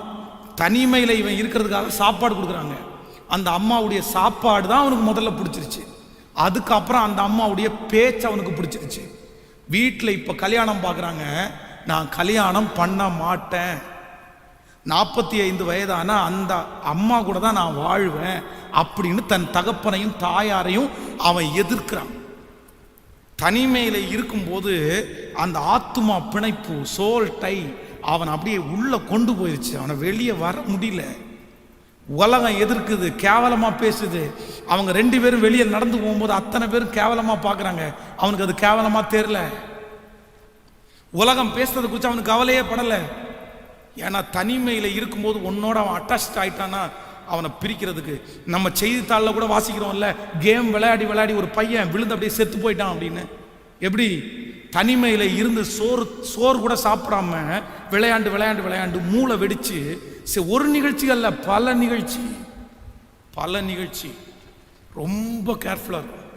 தனிமையில் இவன் இருக்கிறதுக்காக சாப்பாடு கொடுக்குறாங்க. அந்த அம்மாவுடைய சாப்பாடு தான் அவனுக்கு முதல்ல பிடிச்சிருச்சு. அதுக்கப்புறம் அந்த அம்மாவுடைய பேச்சு அவனுக்கு பிடிச்சிருச்சு. வீட்டில் இப்போ கல்யாணம் பார்க்குறாங்க. நான் கல்யாணம் பண்ண மாட்டேன், 45 வயதான அந்த அம்மா கூட தான் நான் வாழ்வேன் அப்படின்னு தன் தகப்பனையும் தாயாரையும் அவன் எதிர்க்கிறான். தனிமையில் இருக்கும்போது அந்த ஆத்துமா பிணைப்பு, சோல் டை அவன் அப்படியே உள்ள கொண்டு போயிடுச்சு. அவனை வெளியே வர முடியல. உலகம் எதிர்க்குது, கேவலமா பேசுது. அவங்க 2 பேரும் வெளியே நடந்து போகும்போது அத்தனை பேரும் கேவலமா பார்க்குறாங்க. அவனுக்கு அது கேவலமா தெரியல. உலகம் பேசுறதை குறித்து அவனுக்கு கவலையே படலை. ஏன்னா தனிமையில் இருக்கும்போது உன்னோட அவன் அட்டாச் ஆயிட்டான்னா அவனை பிரிக்கிறதுக்கு. நம்ம செய்தித்தாளில் கூட வாசிக்கிறோம்ல, கேம் விளையாடி விளையாடி ஒரு பையன் விழுந்து அப்படியே செத்து போயிட்டான் அப்படின்னு. எப்படி? தனிமையில் இருந்து சோறு கூட சாப்பிடாம விளையாண்டு விளையாண்டு விளையாண்டு மூளை வெடிச்சு. ஒரு நிகழ்ச்சி அல்ல, பல நிகழ்ச்சி. ரொம்ப கேர்ஃபுல்லாக இருக்கும்.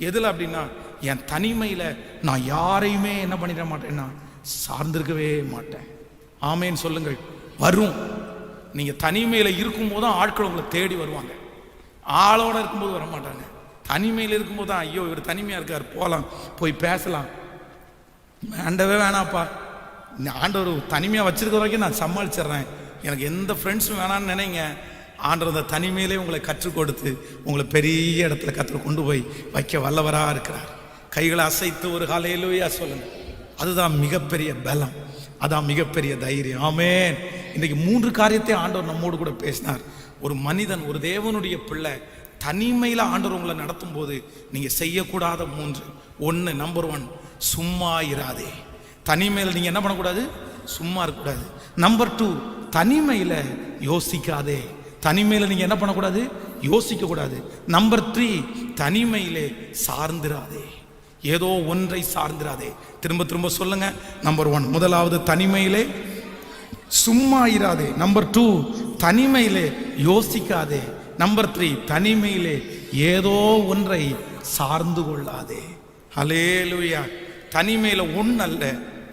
எதில் அப்படின்னா, என் தனிமையில் நான் யாரையுமே என்ன பண்ணிட மாட்டேன்னா சார்ந்திருக்கவே மாட்டேன். ஆமேன்னு சொல்லுங்கள். வரும். நீங்கள் தனிமையில் இருக்கும்போது தான் ஆட்கள் உங்களை தேடி வருவாங்க. ஆளோட இருக்கும்போது வர மாட்டாங்க. தனிமையில் இருக்கும்போது தான், ஐயோ இவர் தனிமையாக இருக்கார், போகலாம், போய் பேசலாம். வேண்டவே வேணாப்பா, ஆண்டவர் தனிமையாக வச்சிருக்கிற வரைக்கும் நான் சமாளிச்சிட்றேன், எனக்கு எந்த ஃப்ரெண்ட்ஸும் வேணான்னு நினைங்க. ஆண்டவர் அந்த தனிமையிலே உங்களை கற்றுக் கொடுத்து உங்களை பெரிய இடத்துல கற்றுக் கொண்டு போய் வைக்க வல்லவராக இருக்கிறார். கைகளை அசைத்து ஒரு ஹல்லேலூயா சொல்லுங்க. அதுதான் மிகப்பெரிய பலம், அதான் மிகப்பெரிய தைரியம். ஆமென். இன்றைக்கு 3 காரியத்தை ஆண்டவர் நம்மோடு கூட பேசினார். ஒரு மனிதன், ஒரு தேவனுடைய பிள்ளை தனிமையில் ஆண்டவர் உங்களை நடத்தும் போது நீங்கள் செய்யக்கூடாத 3. 1, நம்பர் 1, சும்மா இராதே. தனிமையில் நீங்கள் என்ன பண்ணக்கூடாது? சும்மா இருக்கக்கூடாது. நம்பர் 2, தனிமையில் யோசிக்காதே. தனிமையில் நீங்கள் என்ன பண்ணக்கூடாது? யோசிக்கக்கூடாது. நம்பர் 3, தனிமையிலே சார்ந்திராதே. ஏதோ ஒன்றை சார்ந்திராதே. திரும்ப திரும்ப சொல்லுங்க. நம்பர் 1, முதலாவது தனிமையிலே சும்மா இராதே. நம்பர் 2, தனிமையிலே யோசிக்காதே. நம்பர் 3, தனிமையிலே ஏதோ ஒன்றை சார்ந்து கொள்ளாதே. ஹல்லேலூயா. தனிமையில் ஒன்று அல்ல,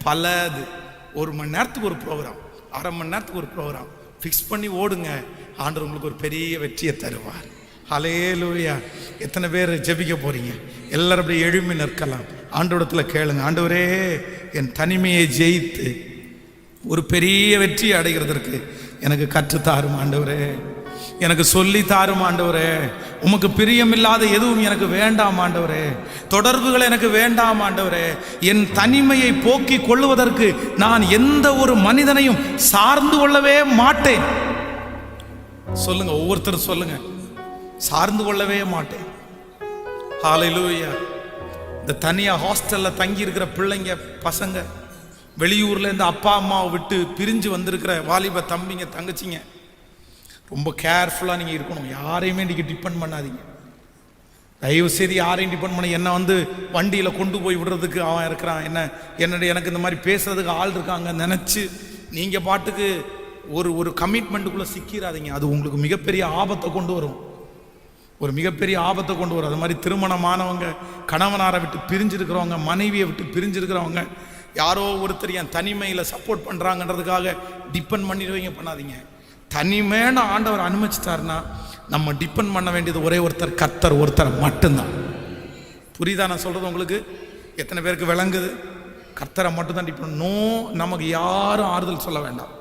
பலது. 1 மணி நேரத்துக்கு ஒரு ப்ரோக்ராம், 1/2 மணி நேரத்துக்கு ஒரு ப்ரோக்ராம் ஃபிக்ஸ் பண்ணி ஓடுங்க. ஆண்டவர் உங்களுக்கு ஒரு பெரிய வெற்றியை தருவார். ஹல்லேலூயா. எத்தனை பேர் ஜெபிக்க போறீங்க? எல்லாரும் அப்படியே எழும்பி நிற்கலாம். ஆண்டவரிடத்தில் கேளுங்க, ஆண்டவரே என் தனிமையை ஜெயித்து ஒரு பெரிய வெற்றி அடைகிறதற்கு எனக்கு கற்றுத்தாரும் ஆண்டவரே. எனக்கு சொல்லி தாரும் ஆண்டவரே. உமக்கு பிரியமில்லாத எதுவும் எனக்கு வேண்டாம் ஆண்டவரே. தொடர்புகள் எனக்கு வேண்டாம் ஆண்டவரே. என் தனிமையை போக்கி கொள்ளுவதற்கு நான் எந்த ஒரு மனிதனையும் சார்ந்து கொள்ளவே மாட்டேன். சொல்லுங்க, ஒவ்வொருத்தரும் சொல்லுங்க, சார்ந்து கொள்ளவே மாட்டேன். ஹல்லேலூயா. இந்த தனியா ஹாஸ்டல்ல தங்கி இருக்கிற பிள்ளைங்க, பசங்க, வெளியூர்ல இருந்து அப்பா அம்மாவை விட்டு பிரிஞ்சு வந்திருக்கிற வாலிப தம்பிங்க, தங்கச்சிங்க, ரொம்ப கேர்ஃபுல்லாக நீங்கள் இருக்கணும். யாரையுமே நீங்கள் டிபெண்ட் பண்ணாதீங்க. தயவு செய்து யாரையும் டிபெண்ட் பண்ண. என்னை வந்து வண்டியில் கொண்டு போய் விடுறதுக்கு அவன் இருக்கிறான், எனக்கு இந்த மாதிரி பேசுறதுக்கு ஆள் இருக்காங்க நினச்சி நீங்கள் பாட்டுக்கு ஒரு கமிட்மெண்ட்டுக்குள்ளே சிக்கிறாதீங்க. அது உங்களுக்கு மிகப்பெரிய ஆபத்தை கொண்டு வரும். ஒரு மிகப்பெரிய ஆபத்தை கொண்டு வரும். அது மாதிரி திருமணமானவங்க, கணவனாரை விட்டு பிரிஞ்சிருக்கிறவங்க, மனைவியை விட்டு பிரிஞ்சிருக்கிறவங்க, யாரோ ஒருத்தர் என் தனிமையில் சப்போர்ட் பண்ணுறாங்கன்றதுக்காக டிபெண்ட் பண்ணிடுவீங்க, பண்ணாதீங்க. தனிமையான ஆண்டவர் அனுமதிச்சிட்டாருன்னா நம்ம டிபெண்ட் பண்ண வேண்டியது ஒரே ஒருத்தர், கர்த்தர் ஒருத்தர் மட்டும்தான். புரியுதா நான் சொல்கிறது உங்களுக்கு? எத்தனை பேருக்கு விளங்குது? கர்த்தரை மட்டும்தான் டிபெண்ட். நோ, நமக்கு யாரும் ஆறுதல் சொல்ல வேண்டாம்,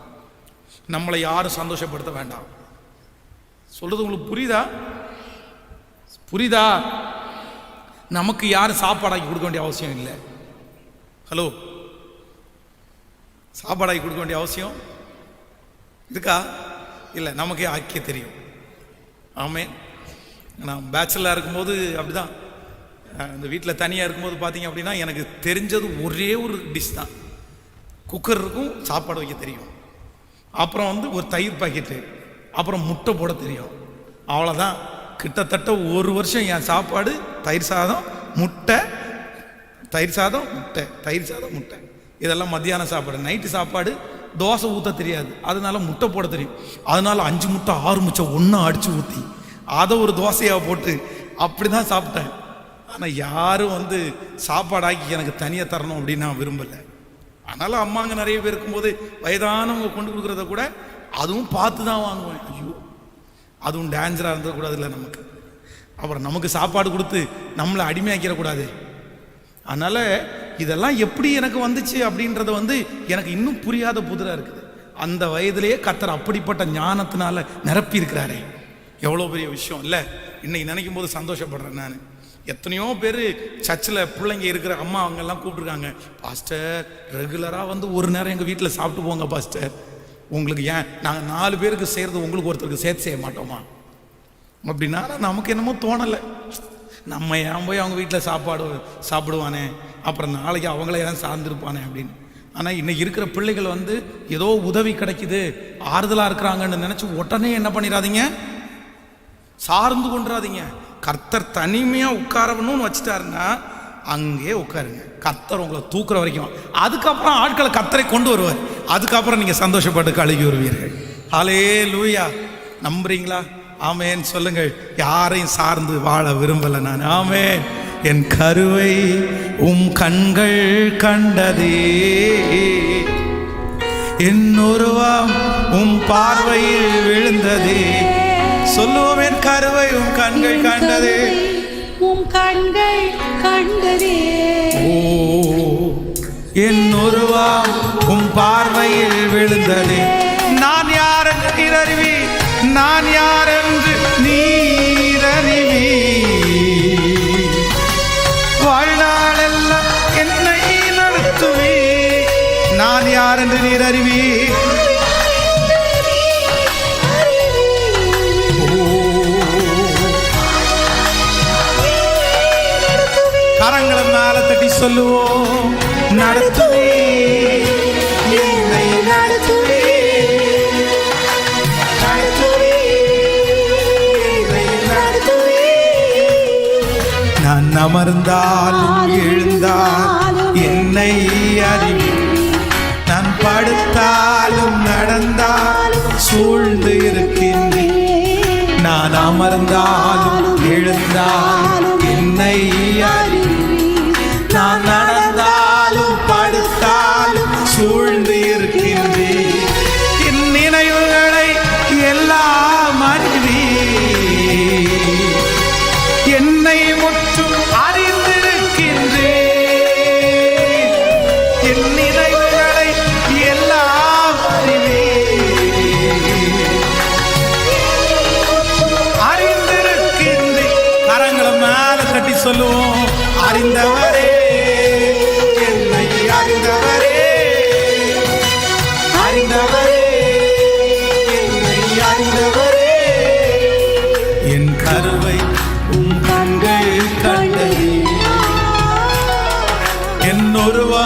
நம்மளை யாரும் சந்தோஷப்படுத்த வேண்டாம். சொல்கிறது உங்களுக்கு புரியுதா? புரியுதா? நமக்கு யாரும் சாப்பாடாக்கி கொடுக்க வேண்டிய அவசியம் இல்லை. ஹலோ, சாப்பாடாக்கி கொடுக்க வேண்டிய அவசியம் இருக்கா? இல்லை, நமக்கே ஆக்கிய தெரியும். ஆமே. நான் பேச்சுலராக இருக்கும்போது அப்படிதான், இந்த வீட்டில் தனியாக இருக்கும்போது பார்த்தீங்க அப்படின்னா எனக்கு தெரிஞ்சது ஒரே ஒரு டிஷ் தான். குக்கர் இருக்கும், சாப்பாடு வைக்க தெரியும். அப்புறம் வந்து ஒரு தயிர் பாக்கெட்டு, அப்புறம் முட்டை போட தெரியும். அவ்வளோதான். கிட்டத்தட்ட ஒரு வருஷம் என் சாப்பாடு தயிர் சாதம், முட்டை, தயிர் சாதம், முட்டை, தயிர் சாதம், முட்டை. இதெல்லாம் மத்தியான சாப்பாடு. நைட்டு சாப்பாடு தோசை ஊற்ற தெரியாது, அதனால முட்டை போட தெரியும். அதனால 5 முட்டை 6 முட்டை ஒன்றா அடித்து ஊற்றி அதை ஒரு தோசையாக போட்டு அப்படி தான் சாப்பிட்டேன். ஆனால் யாரும் வந்து சாப்பாடாக்கி எனக்கு தனியாக தரணும் அப்படின்னு நான் விரும்பலை. அதனால் அம்மாங்க நிறைய பேர் இருக்கும்போது வயதானவங்க கொண்டு கொடுக்குறத கூட அதுவும் பார்த்து தான் வாங்குவேன். ஐயோ, அதுவும் டேஞ்சராக இருந்தக்கூடாது இல்லை நமக்கு. அப்புறம் நமக்கு சாப்பாடு கொடுத்து நம்மளை அடிமையாக்கிடக்கூடாது. அதனால் இதெல்லாம் எப்படி எனக்கு வந்துச்சு அப்படின்றத வந்து எனக்கு இன்னும் புரியாத புதிராக இருக்குது. அந்த வயதிலேயே கர்த்தர் அப்படிப்பட்ட ஞானத்தினால நிரப்பி இருக்கிறாரே, எவ்வளோ பெரிய விஷயம் இல்லை? இன்னைக்கு நினைக்கும் போது சந்தோஷப்படுறேன் நான். எத்தனையோ பேர் சர்ச்சில் பிள்ளைங்க இருக்கிற அம்மா அவங்கெல்லாம் கூப்பிட்ருக்காங்க, பாஸ்டர் ரெகுலராக வந்து ஒரு நேரம் எங்கள் வீட்டில் சாப்பிட்டு போங்க பாஸ்டர். உங்களுக்கு ஏன் நாங்கள் 4 பேருக்கு செய்கிறது உங்களுக்கு ஒருத்தருக்கு சேர்த்து செய்ய மாட்டோமா அப்படின்னா நமக்கு என்னமோ தோணலை. நம்ம ஏன் போய் அவங்க வீட்டில் சாப்பிடுவானே, அப்புறம் நாளைக்கு அவங்கள ஏன் சார்ந்திருப்பானே அப்படின்னு. ஆனால் இன்னைக்கு இருக்கிற பிள்ளைகள் வந்து ஏதோ உதவி கிடைக்குது, ஆறுதலாக இருக்கிறாங்கன்னு நினச்சி உடனே என்ன பண்ணிடாதீங்க, சார்ந்து கொண்டுறாதீங்க. கர்த்தர் தனிமையாக உட்காரணும்னு வச்சுட்டாருன்னா அங்கே உட்காருங்க. கர்த்தர் உங்களை தூக்குற வரைக்கும், அதுக்கப்புறம் ஆட்களை கர்த்தரை கொண்டு வருவார். அதுக்கப்புறம் நீங்கள் சந்தோஷப்பட்டு கழுகி வருவீர்கள். ஹல்லேலூயா. நம்புறீங்களா? ஆமேன் சொல்லுங்கள். யாரையும் சார்ந்து வாழ விரும்பலை நான். ஆமேன். என் கருவை கண்கள் கண்டதே, என் உருவம் பார்வையில் விழுந்ததே. சொல்லுவோம், என் கருவை கண்கள் கண்டதே, கண்கள் கண்டதே. ஓ, என் உருவம் பார்வையில் விழுந்ததே. நான் யார் என்று நீர் அறிவி, நான் யார் என்று நீர் அறிவி. வாழ்நாளெல்லாம் என்னை நடத்துவே. நான் யார் என்று நீர் அறிவி. கரங்களை மேல தட்டி சொல்லுவோம், நடத்துவே, என்னை நடத்துவே, நடத்துவே, என்னை நடத்துவே. நான் அமர்ந்தாலும் எழுந்தாலும் என்னை அறிவி. நான் படுத்தாலும் நடந்தாலும் சூழ்ந்து இருக்கின்றேன். நான் அமர்ந்தாலும் எழுந்தாலும் என்னை அறிவி. நான் நடந்தாலும் படுத்தாலும் சூழ்ந்து இருக்கின்றேன். என் நினைவுகளை எல்லாம் அறிவி. என்னை முற்றும் அறிந்திருக்கின்றேன். என் நினைவுகளை எல்லாம் அறிவி. சொல்லுவோம். அறிந்தவரே, என்னை அறிந்தவரே, அறிந்தவரே, என்னை அறிந்தவரே, என் கருவை உம் கண்கள் கண்டதே, என் ஒருவா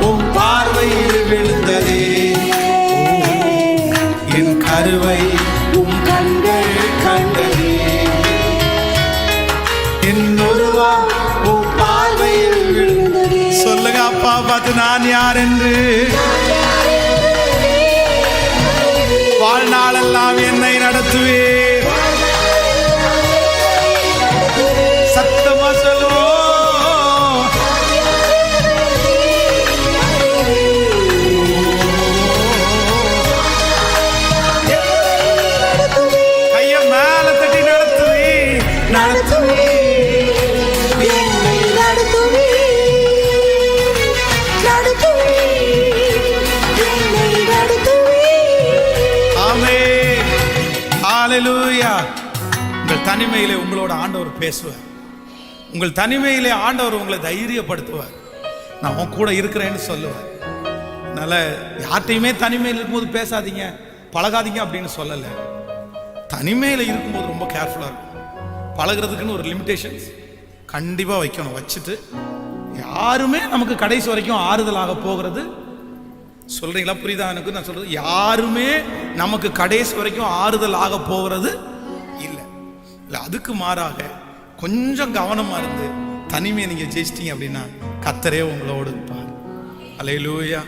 உம் பார்வையில் விழுந்ததே, என் கருவை உம் கண்கள் கண்டதே, என் ஒருவா உம் பார்வையில் விழுந்ததே. சொல்லுங்க அப்பா பார்த்து, நான் யார் என்று. வாழ்நாளெல்லாம் என்னை நடத்துவே. சத்தமா சொல்லுவோம். கைய மேல தட்டி நடத்துவே, நடத்துவே, என்னை நடத்துவே, நடத்துவே, என்னை நடத்துவே. ஆமென். ஹல்லேலூயா. உங்கள் தனிமையிலே உங்களோட ஆண்டவர் பேசுவார். உங்கள் தனிமையிலே ஆண்டவர் உங்களை தைரியப்படுத்துவார். நான் உன் கூட இருக்கிறேன்னு சொல்லுவார். அதனால யார்ட்டையுமே தனிமையில் இருக்கும்போது பேசாதீங்க, பழகாதீங்க அப்படின்னு சொல்லலை. தனிமையில் இருக்கும்போது ரொம்ப கேர்ஃபுல்லாக இருக்கும். பழகிறதுக்குன்னு ஒரு லிமிட்டேஷன்ஸ் கண்டிப்பாக வைக்கணும். வச்சுட்டு யாருமே நமக்கு கடைசி வரைக்கும் ஆறுதலாக போகிறது, சொல்றீங்களா? புரியுதா எனக்கு நான் சொல்றது? யாருமே நமக்கு கடைசி வரைக்கும் ஆறுதல் ஆக போகிறது இல்லை. அதுக்கு மாறாக கொஞ்சம் கவனமா இருந்து தனிமையை நீங்க ஜெயிச்சிட்டீங்க அப்படின்னா கர்த்தரே உங்களோடு இருப்பார். அல்லேலூயா.